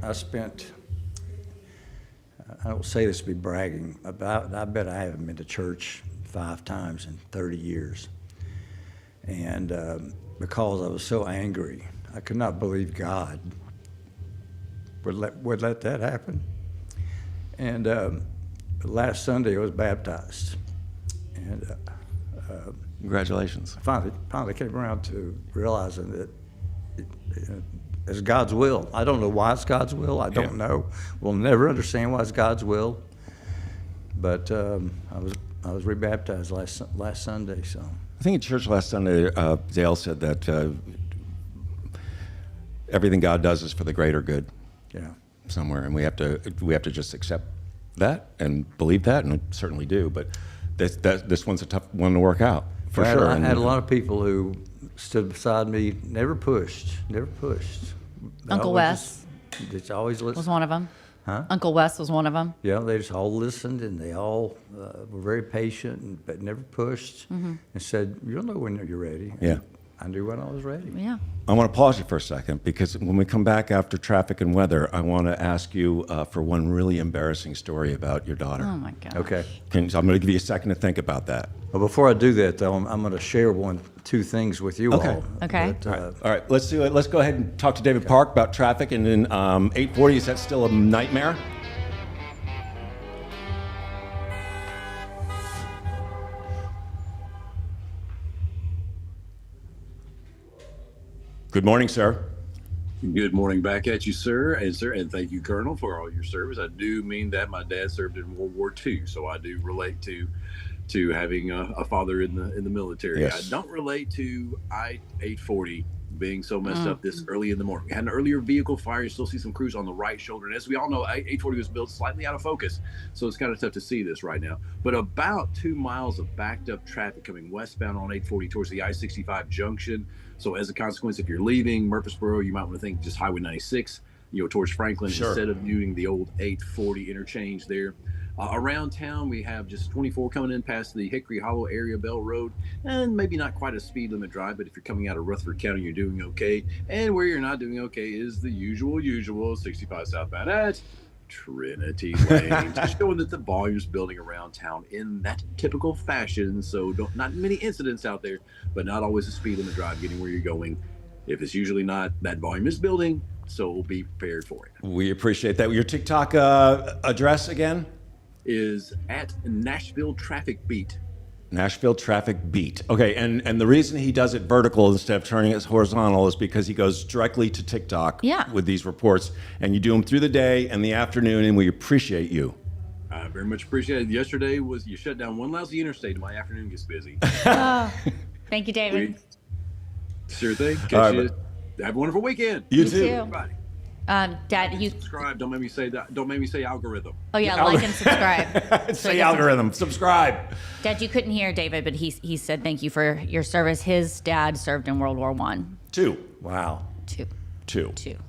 I spent, I don't say this to be bragging, but I bet I haven't been to church 5 times in 30 years. And because I was so angry, I could not believe God would let that happen. And last Sunday I was baptized. And Congratulations. finally came around to realizing that it's God's will. I don't know why it's God's will. I don't know. We'll never understand why it's God's will. But I was rebaptized last Sunday. So I think in church last Sunday, Dale said that everything God does is for the greater good. Yeah. Somewhere, and we have to just accept that and believe that, and I certainly do. But this one's a tough one to work out for sure. I had a lot of people who stood beside me, never pushed. Uncle Wes Just always listened. was one of them. Huh? Uncle Wes was one of them. Yeah, they just all listened, and they all were very patient, but never pushed, and said, "You'll know when you're ready." Yeah. I knew when I was ready. Yeah. I want to pause you for a second because when we come back after traffic and weather, I want to ask you for one really embarrassing story about your daughter. Oh my God. Okay. So I'm going to give you a second to think about that. Well, before I do that, though, I'm going to share two things with you Okay. all. Okay. All right, let's do it. Let's go ahead and talk to David Park about traffic, and then 840. Is that still a nightmare? Good morning, sir. Good morning back at you, sir, and thank you, Colonel, for all your service. I do mean that my dad served in World War II, so I do relate to having a father in the military. Yes. I don't relate to I-840 being so messed up this early in the morning. We had an earlier vehicle fire. You still see some crews on the right shoulder, and as we all know, I-840 was built slightly out of focus, so it's kind of tough to see this right now. But about 2 miles of backed up traffic coming westbound on 840 towards the I-65 junction. So as a consequence, if you're leaving Murfreesboro, you might want to think just Highway 96, towards Franklin, Sure. instead of using the old 840 interchange there. Around town, we have just 24 coming in past the Hickory Hollow area, Bell Road, and maybe not quite a speed limit drive, but if you're coming out of Rutherford County, you're doing okay. And where you're not doing okay is the usual 65 southbound at Trinity Lane, just showing that the volume's building around town in that typical fashion. So not many incidents out there, but not always a speed limit drive getting where you're going. If it's usually not, that volume is building, so be prepared for it. We appreciate that. Your TikTok address again? Is at Nashville Traffic Beat. Nashville Traffic Beat. Okay, and the reason he does it vertical instead of turning it horizontal is because he goes directly to TikTok with these reports, and you do them through the day and the afternoon, and we appreciate you. I very much appreciate it. Yesterday was you shut down one lousy interstate, and my afternoon gets busy. Thank you, David. Sure thing. All right, You. Have a wonderful weekend. You too. Everybody. Dad, you subscribe. Don't make me say that. Don't make me say algorithm. Oh yeah, like and subscribe. Say algorithm. Subscribe. Dad, you couldn't hear David, but he said thank you for your service. His dad served in World War I. 2. Wow. Two.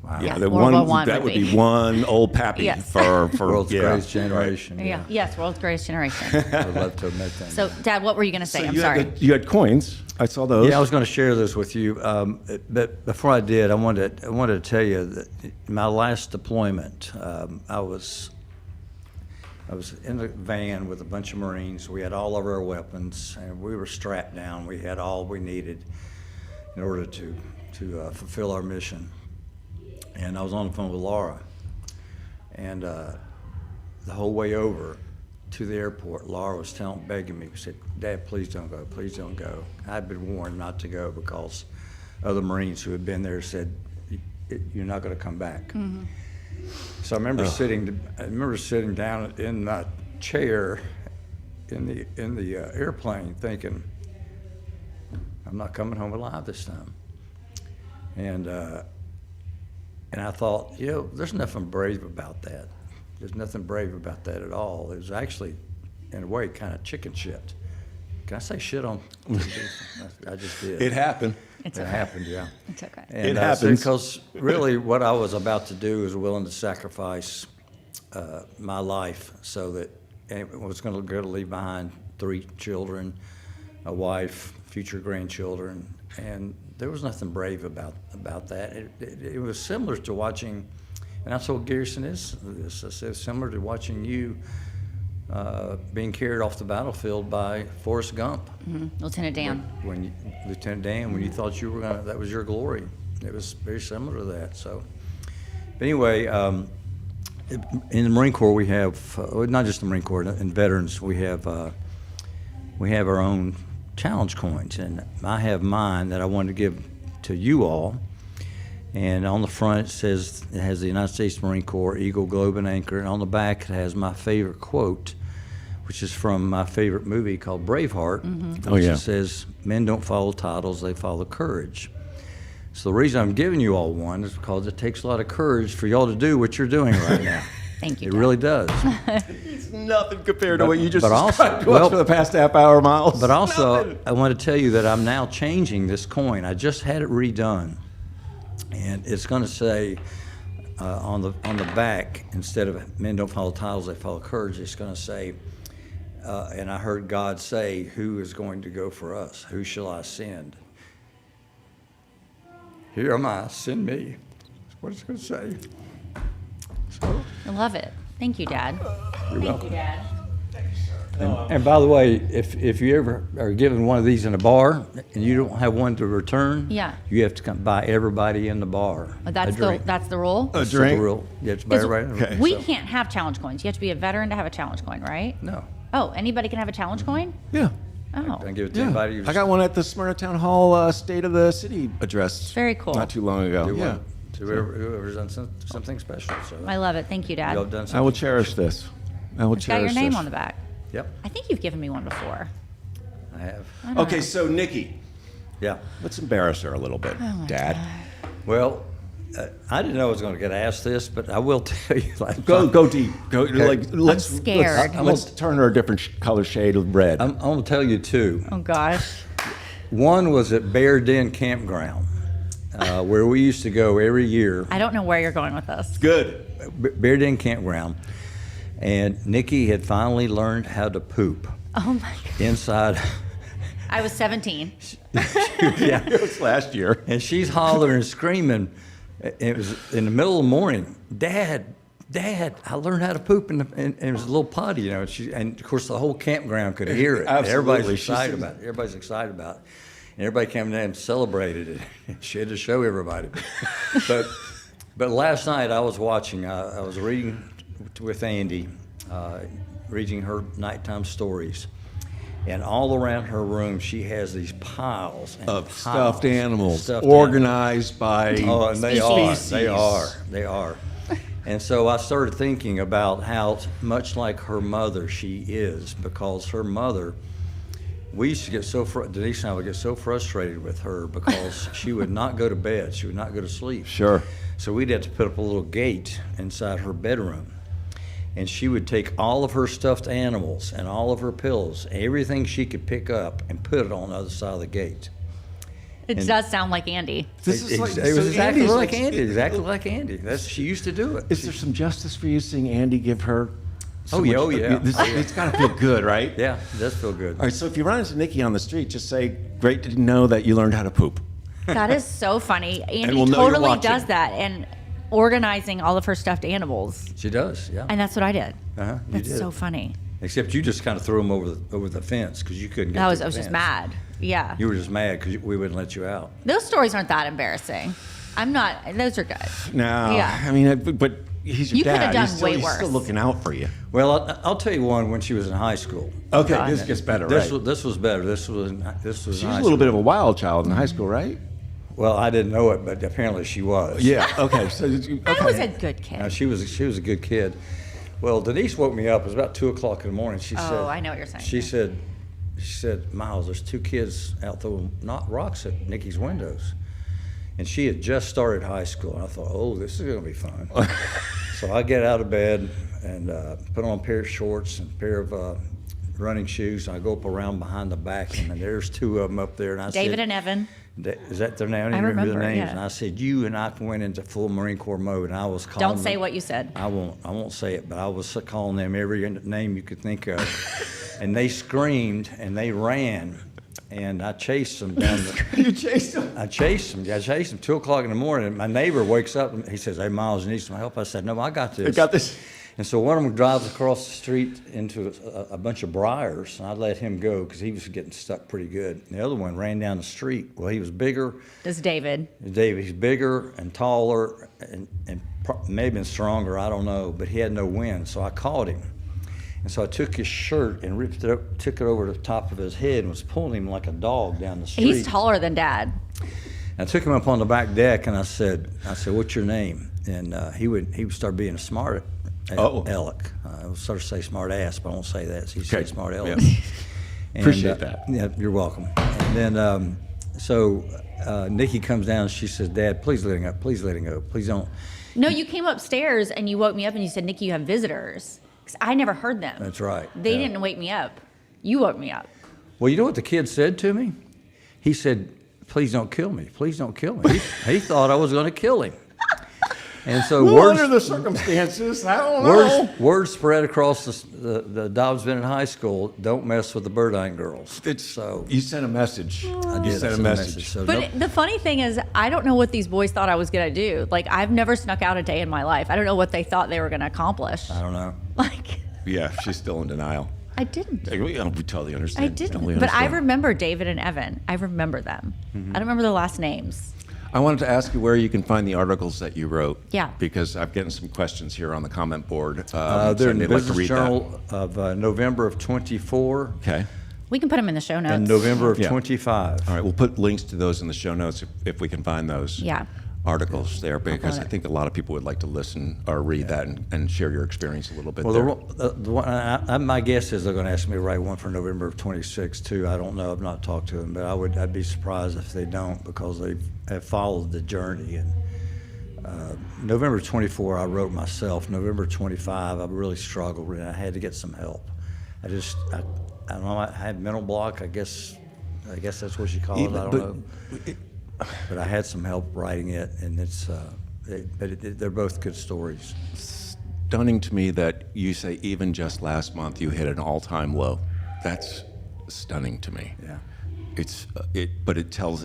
Wow. Yeah, the World one War I that would would be one old pappy Yes. for World's yeah. greatest generation. Yeah. Yes, world's greatest generation. I'd love to admit that. So, Dad, what were you going to say? So I'm you sorry. you had coins. I saw those. Yeah, I was going to share this with you, but before I did, I wanted to tell you that my last deployment, I was in a van with a bunch of Marines. We had all of our weapons, and we were strapped down. We had all we needed in order to fulfill our mission. And I was on the phone with Laura, and the whole way over to the airport, Laura was begging me, said, "Dad, please don't go, please don't go." I'd been warned not to go because other Marines who had been there said, "You're not going to come back." Mm-hmm. So I remember sitting down in my chair in the airplane, thinking, "I'm not coming home alive this time." And I thought, there's nothing brave about that. There's nothing brave about that at all. It was actually, in a way, kind of chicken shit. Can I say shit on? I just did. It happened. It happened, yeah. It's okay. And, It happens. Because really what I was about to do is willing to sacrifice my life so that I was going to leave behind 3 children, a wife, future grandchildren, and there was nothing brave about that. It was similar to watching, and I told Garrison this, I said, similar to watching you being carried off the battlefield by Forrest Gump. Mm-hmm. Lieutenant Dan. Lieutenant Dan, when you thought you were that was your glory. It was very similar to that. So, but anyway, in the Marine Corps we have, not just the Marine Corps, in veterans we have our own challenge coins, and I have mine that I wanted to give to you all. And on the front it has the United States Marine Corps Eagle, Globe, and Anchor, and on the back it has my favorite quote, which is from my favorite movie called Braveheart, Mm-hmm. which it says, men don't follow titles, they follow courage. So the reason I'm giving you all one is because it takes a lot of courage for y'all to do what you're doing right now. Thank you, It Dad. really does. It's nothing compared to what you just but also- described to us for the past half hour, Miles. But also, Nothing. I want to tell you that I'm now changing this coin. I just had it redone, and it's going to say on the back, instead of men don't follow titles, they follow courage. It's going to say, and I heard God say, "Who is going to go for us? Who shall I send? Here am I. Send me." That's what it's going to say. So, I love it. Thank you, Dad. Thank you, Dad. and by the way, if you ever are given one of these in a bar and you don't have one to return, Yeah. you have to come buy everybody in the bar Oh, that's a drink. that's the rule. A That's the drink? rule. You have to buy 'Cause everybody. Okay. We So- can't have challenge coins. You have to be a veteran to have a challenge coin, right? No, Oh, anybody can have a challenge coin? Yeah. Oh, I give it to Yeah. anybody. I got one at the Smyrna Town Hall State of the City address. Very cool. Not too long ago. Do Yeah. one to whoever's done something special. So I love it. Thank you, Dad. y'all done I something. will cherish this. I will It's got cherish your name this. on the back. Yep, I think you've given me one before. I have. I don't Okay, know. so Nikki, Yeah. let's embarrass her a little bit, Dad. Well, I didn't know I was going to get asked this, but I will tell you. Like, Go deep. Go like let's scared. Let's turn her a different color shade of red. I'm going to tell you two. Oh gosh. One was at Burdine Campground, where we used to go every year. I don't know where you're going with this. Good. Burdine Campground, and Nikki had finally learned how to poop Oh my God. inside. I was 17. Yeah, It was last year. and she's hollering and screaming. It was in the middle of the morning. Dad, I learned how to poop, and it was a little potty, you know. And of course, the whole campground could hear it. Absolutely. Everybody's excited about it. Everybody's excited about it. And everybody came down and celebrated it. She had to show everybody. But last night I was watching. I was reading with Andy, reading her nighttime stories. And all around her room, she has these piles and Of piles stuffed animals, stuffed organized by Oh, and they species. are. They are. And so I started thinking about how much like her mother she is, because her mother, we used to get Denise and I would get so frustrated with her because she would not go to bed. She would not go to sleep. Sure. So we'd have to put up a little gate inside her bedroom. And she would take all of her stuffed animals and all of her pillows, everything she could pick up, and put it on the other side of the gate. It does sound like Andy. This is like, It was so exactly Andy's like Andy. Exactly like Andy. She used to do it. Is there some justice for you seeing Andy give her? so Oh, yeah, much- oh, yeah. It's got to feel good, right? Yeah, it does feel good. All right. So if you run into Nikki on the street, just say, "Great to know that you learned how to poop." That is so funny. Andy we'll know you're totally watching. does that and organizing all of her stuffed animals. She does, yeah. And that's what I did. You That's did. so funny. Except you just kind of threw them over the fence because you couldn't get I to was the just fence. mad. Yeah. You were just mad because we wouldn't let you out. Those stories aren't that embarrassing. I'm not. Those are good. No. Yeah. I mean, but he's your You could dad. have done he's still, way he's still worse. looking out for you. Well, I'll tell you one when she was in high school. Okay, God. this gets better, This right? was better. This was in She was high a little bit of school. a wild child in high school, right? Well, I didn't know it, but apparently she was. Yeah. Okay. So I was a good kid. Now, she was a good kid. Well, Denise woke me up. It was about 2:00 in the morning. She said, Oh, I know what you're saying. She said, Miles, there's two kids out throwing rocks at Nikki's windows. And she had just started high school. And I thought, oh, this is going to be fun. So I get out of bed and put on a pair of shorts and a pair of running shoes. And I go up around behind the back, and there's two of them up there. And I David said, and Evan. Is that their name? I don't I even remember their remember, names. yeah. And I said, you and I went into full Marine Corps mode, and I was calling Don't say them- what you said. I won't say it, but I was calling them every name you could think of. And they screamed and they ran, and I chased them down the. You chased him. I chased them 2:00 in the morning. And my neighbor wakes up and he says, "Hey, Miles, you need some help?" I said, "No, I got this." I got this. And so one of them drives across the street into a bunch of briars, and I let him go because he was getting stuck pretty good. And the other one ran down the street. Well, he was bigger. This is David. David, he's bigger and taller and maybe been stronger, I don't know, but he had no wind, so I caught him. And so I took his shirt and ripped it up, took it over the top of his head and was pulling him like a dog down the street. He's taller than Dad. I took him up on the back deck and I said, "What's your name?" and he would start being a smart aleck. I was sort of say smart ass, but I won't say that. So he said smart aleck. Yeah. And, Appreciate that. Yeah, you're welcome. And then Nikki comes down and she says, "Dad, please let him go. Please let him go. Please don't." No, you came upstairs and you woke me up and you said, "Nikki, you have visitors." 'Cause I never heard them. That's right. They didn't wake me up. You woke me up. Well, you know what the kid said to me? He said, "Please don't kill me. Please don't kill me." He thought I was going to kill him. And so Well, under the circumstances, I don't know. word spread across the Dobbs Bennett High School, don't mess with the Burdine girls. You sent a message. I did. You sent a message. So But the funny thing is, I don't know what these boys thought I was going to do. Like, I've never snuck out a day in my life. I don't know what they thought they were going to accomplish. I don't know. Like, Yeah, she's still in denial. I didn't. We totally understand. I didn't. Totally But I understand. remember David and Evan. I remember them. I don't remember their last names. I wanted to ask you where you can find the articles that you wrote. Yeah. Because I've gotten some questions here on the comment board. They're in the I'd like to Business read Journal of November of 24 that. Okay. We can put them in the show notes. and November of Yeah. 25. All right, we'll put links to those in the show notes if we can find those articles there, because I think a lot of people would like to listen or read that and share your experience a little bit there. Well, the one, my guess is they're going to ask me to write one for November of 26 too. I don't know. I've not talked to them, but I'd be surprised if they don't, because they have followed the journey. And November 24, I wrote myself. November 25, I really struggled and I had to get some help. I don't know. I had mental block. I guess that's what you call it. I don't know. But I had some help writing it, and they're both good stories. Stunning to me that you say even just last month you hit an all-time low. That's stunning to me. Yeah. But it tells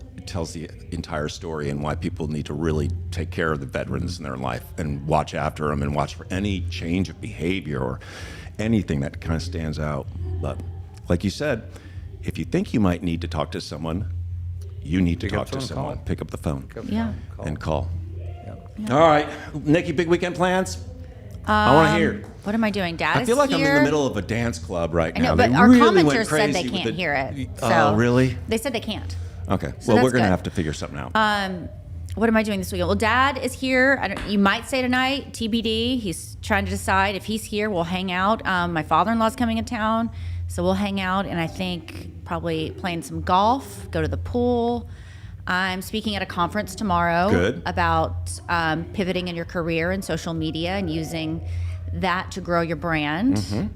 the entire story and why people need to really take care of the veterans in their life and watch after them and watch for any change of behavior or anything that kind of stands out. But like you said, if you think you might need to talk to someone, you need to talk to someone. Pick up the phone and call. All right, Nikki, big weekend plans? I want to hear. What am I doing? Dad I feel like is here. I'm in the middle of a dance club right now. I know, but They our really went commenters said they crazy with can't hear it. Oh, So really? They said they can't. Okay. So Well, we're that's going to good. have to figure something out. What am I doing this weekend? Well, Dad is here. You might say tonight, TBD. He's trying to decide. If he's here, we'll hang out. My father-in-law's coming in town, so we'll hang out, and I think probably playing some golf, go to the pool. I'm speaking at a conference tomorrow Good. about pivoting in your career in social media and using that to grow your brand. Mm-hmm.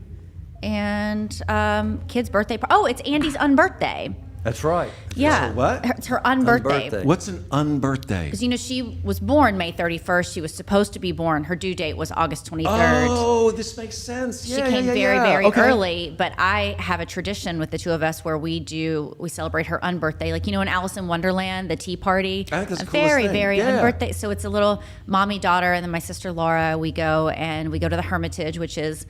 And kid's birthday. Oh, it's Andy's unbirthday. That's right. Yeah. what? It's her unbirthday. Unbirthday. What's an unbirthday? Because, she was born May 31st. She was supposed to be born. Her due date was August 23rd. Oh, this makes sense. She Yeah, came yeah, very, yeah. very Okay. early. But I have a tradition with the two of us where we celebrate her unbirthday. Like, in Alice in Wonderland, the tea party. I think that's the very, coolest thing. very Yeah. unbirthday. So it's a little mommy, daughter, and then my sister Laura. We go to the Hermitage, which is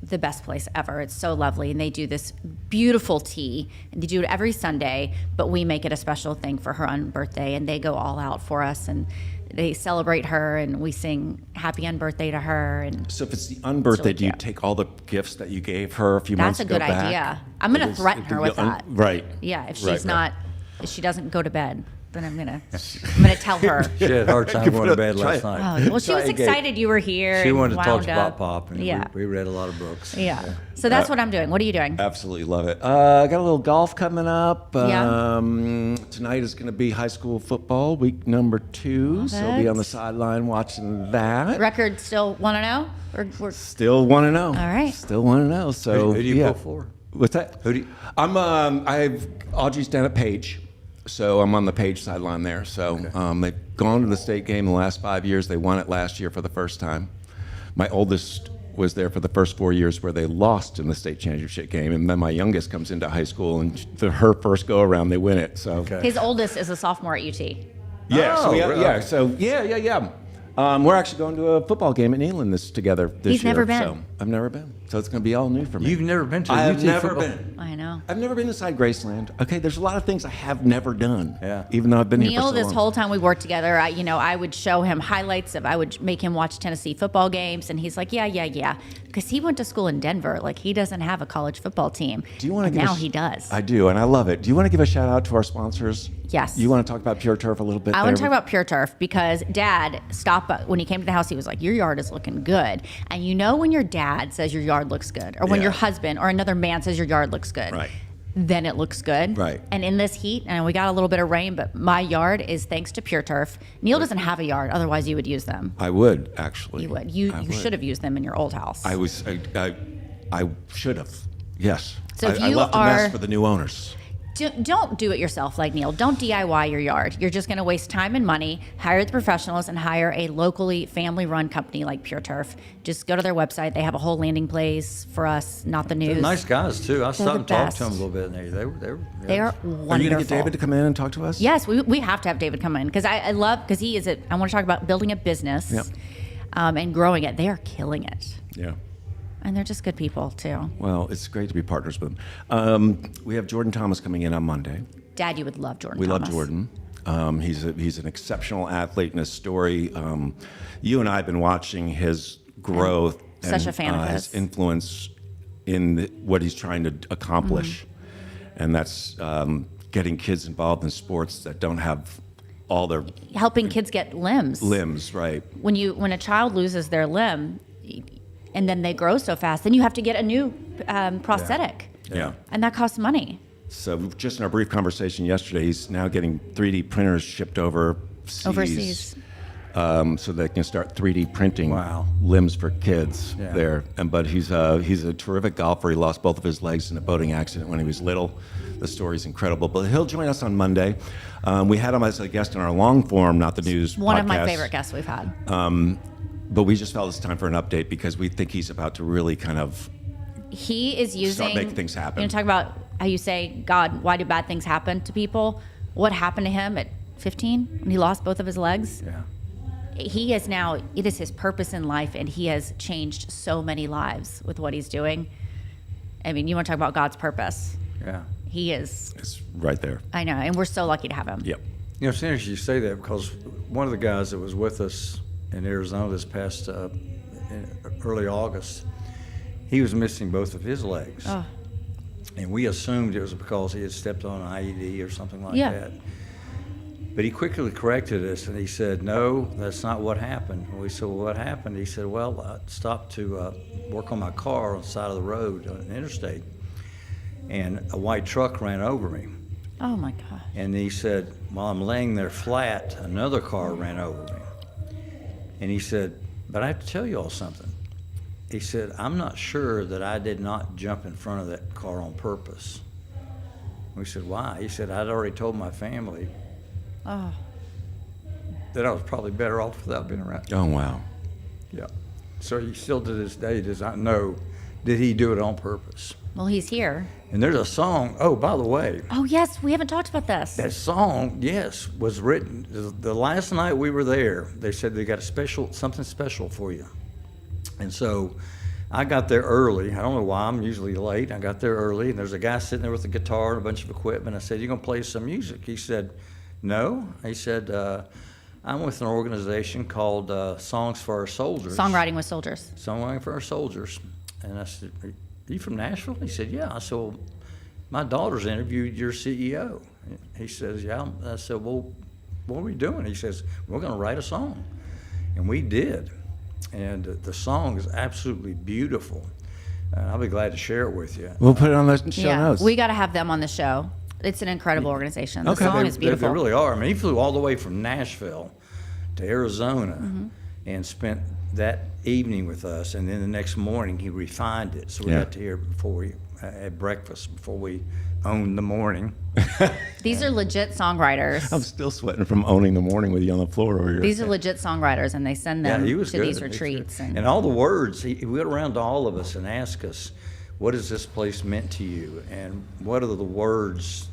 the best place ever. It's so lovely. And they do this beautiful tea. And they do it every Sunday, but we make it a special thing for her unbirthday. And they go all out for us. And they celebrate her, and we sing happy unbirthday to her. And So if it's the unbirthday, really do you cute. take all the gifts that you gave her a few That's months a ago good back? idea. I'm going to threaten her with that. Right. Yeah, if Right, she's right. if she doesn't go to bed, then I'm gonna tell her. She had a hard time going to bed last Oh, night. well, she was excited you were here. She and wanted to talk wound to up. Pop, and Yeah. we read a lot of books. Yeah. So that's what I'm doing. What are you doing? Absolutely love it. I got a little golf coming up. Yeah. Tonight is going to be high school football, week number 2. So I'll be on the sideline watching that. Record still 1-0? We're Still 1-0. All right. Still 1-0. So Who do you yeah. pull for? What's that? Who do you? I have Audrey's down at Page, so I'm on the Page sideline there. So they've gone to the state game the last 5 years. They won it last year for the first time. My oldest was there for the first 4 years where they lost in the state championship game, and then my youngest comes into high school, and her first go around they win it. So his oldest is a sophomore at UT. yeah, Oh, really? yeah. We're actually going to a football game at Neyland together this year. He's never been. So I've never been. So it's going to be all new for me. You've never been to I a have UT never football? been. I know. I've never been inside Graceland. Okay, there's a lot of things I have never done. Yeah. Even though I've been here Neil, for so this long. whole time we worked together, I would show him highlights I would make him watch Tennessee football games, and he's like, yeah. Because he went to school in Denver. Like, he doesn't have a college football team. Do you want to and give now a he does. I do, and I love it. Do you want to give a shout out to our sponsors? Yes. You want to talk about Pure Turf a little bit? I want to talk about Pure Turf because Dad stopped when he came to the house. He was like, "Your yard is looking good." And you know when your dad says your yard looks good, or when your husband or another man says your yard looks good, Right. then it looks good. Right. And in this heat, and we got a little bit of rain, but my yard is thanks to Pure Turf. Neil doesn't have a yard, otherwise you would use them. I would, actually. You would. You should have used them in your old house. I should have. Yes. So if I you left a are- mess for the new owners. Don't do it yourself like Neil. Don't DIY your yard. You're just going to waste time and money. Hire the professionals and hire a locally family-run company like Pure Turf. Just go to their website. They have a whole landing place for us, not the news. They're nice guys too. I stopped and the talked to best. them a little bit, and They are Are you wonderful. going to get David to come in and talk to us? Yes, we have to have David come in because I love, because he is I want to talk about building a business Yep. and growing it. They are killing it. Yeah. And they're just good people too. Well, it's great to be partners with them. We have Jordan Thomas coming in on Monday. Dad, you would love Jordan We Thomas. love Jordan. He's an exceptional athlete in his story. You and I have been watching his growth Such and a fan of his his. influence in what he's trying to accomplish, and that's getting kids involved in sports that don't have all their Helping kids get limbs. limbs right. When a child loses their limb and then they grow so fast, then you have to get a new prosthetic. Yeah. And that costs money. So just in our brief conversation yesterday, he's now getting 3D printers shipped overseas. So they can start 3D printing limbs for kids there. But he's a terrific golfer. He lost both of his legs in a boating accident when he was little. The story's incredible. But he'll join us on Monday. We had him as a guest in our long form, Not the News One podcast. of my favorite guests we've had. But we just felt it's time for an update because we think he's about to really kind of He is using. start making things happen. You know, talk about how you say, God, why do bad things happen to people? What happened to him at 15 when he lost both of his legs? Yeah. He is now, it is his purpose in life, and he has changed so many lives with what he's doing. I mean, you want to talk about God's purpose. Yeah. He is. It's right there. I know, and we're so lucky to have him. Yep. You know, it's interesting you say that because one of the guys that was with us in Arizona this past in early August, he was missing both of his legs. Oh. And we assumed it was because he had stepped on an IED or something like Yeah. that. But he quickly corrected us and he said, no, that's not what happened. And we said, well, what happened? He said, well, I stopped to work on my car on the side of the road on an interstate, and a white truck ran over me. Oh my God. And he said, while I'm laying there flat, another car ran over me. And he said, but I have to tell you all something. He said, I'm not sure that I did not jump in front of that car on purpose. We said, why? He said, I'd already told my family Oh. that I was probably better off without being around. Oh, wow. Yeah. So he still to this day does not know, did he do it on purpose? Well, he's here. And there's a song, oh, by the way, Oh, yes, we haven't talked about this. that song, yes, was written. The last night we were there, they said they got something special for you. And so I got there early. I don't know why, I'm usually late. I got there early, and there's a guy sitting there with a guitar and a bunch of equipment. I said, you gonna play some music? He said, no. He said, I'm with an organization called Songs for Our Soldiers. Songwriting with soldiers. Songwriting for Our Soldiers. And I said, are you from Nashville? He said, yeah. I said, well, my daughter's interviewed your CEO. He says, yeah. I said, well, what are we doing? He says, we're going to write a song. And we did. And the song is absolutely beautiful. And I'll be glad to share it with you. We'll put it on the show notes. We got to have them on the show. It's an incredible organization. The Okay. song is beautiful. They really are. I mean, he flew all the way from Nashville to Arizona and spent that evening with us. And then the next morning, he refined it. So we got to hear it before we had breakfast, before we owned the morning. These are legit songwriters. I'm still sweating from owning the morning with you on the floor over here. These are legit songwriters, and they send them he was to good. these He was retreats. good. And all the words, he went around to all of us and asked us, what has this place meant to you? And what are the words?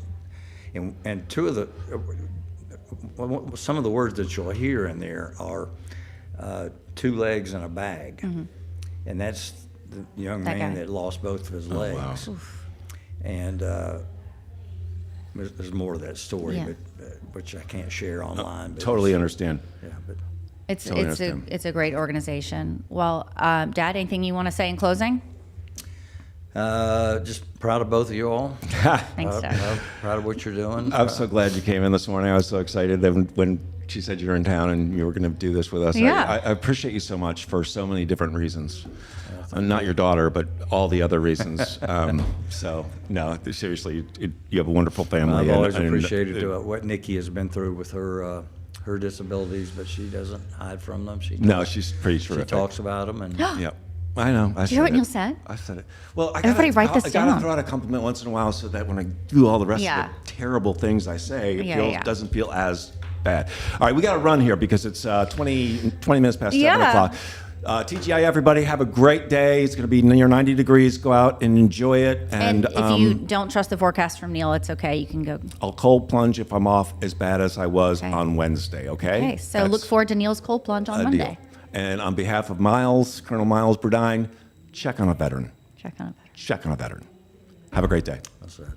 And some of the words that you'll hear in there are 2 legs and a bag. And that's the young That man guy. that lost both of his legs. wow. And there's more to that story, Yeah. but which I can't share online. But Totally understand. Yeah, but Totally understand. It's a great organization. Well, Dad, anything you want to say in closing? Just proud of both of you all. Thanks, Doug. Proud of what you're doing. I'm so glad you came in this morning. I was so excited that when she said you were in town and you were going to do this with us. Yeah. I appreciate you so much for so many different reasons. Not your daughter, but all the other reasons. So, no, seriously, you have a wonderful family. I've always appreciated what Nikki has been through with her disabilities, but she doesn't hide from them. She's pretty terrific. She talks about them. And Yep. I know. Did you hear what Neil said? I said it. Well, Everybody write this I down. gotta throw out a compliment once in a while so that when I do all the rest of the terrible things I say, it doesn't feel as bad. All right, we got to run here because it's 20 minutes past 7 o'clock. TGI, everybody, have a great day. It's going to be near 90 degrees. Go out and enjoy it. And if you don't trust the forecast from Neil, it's okay. You can go. I'll cold plunge if I'm off as bad as I was on Wednesday, okay? Okay, so look forward to Neil's cold plunge on Monday. Deal. And on behalf of Miles, Colonel Miles Burdine, check on a veteran. Check on a veteran. Check on a veteran. Have a great day. That's it.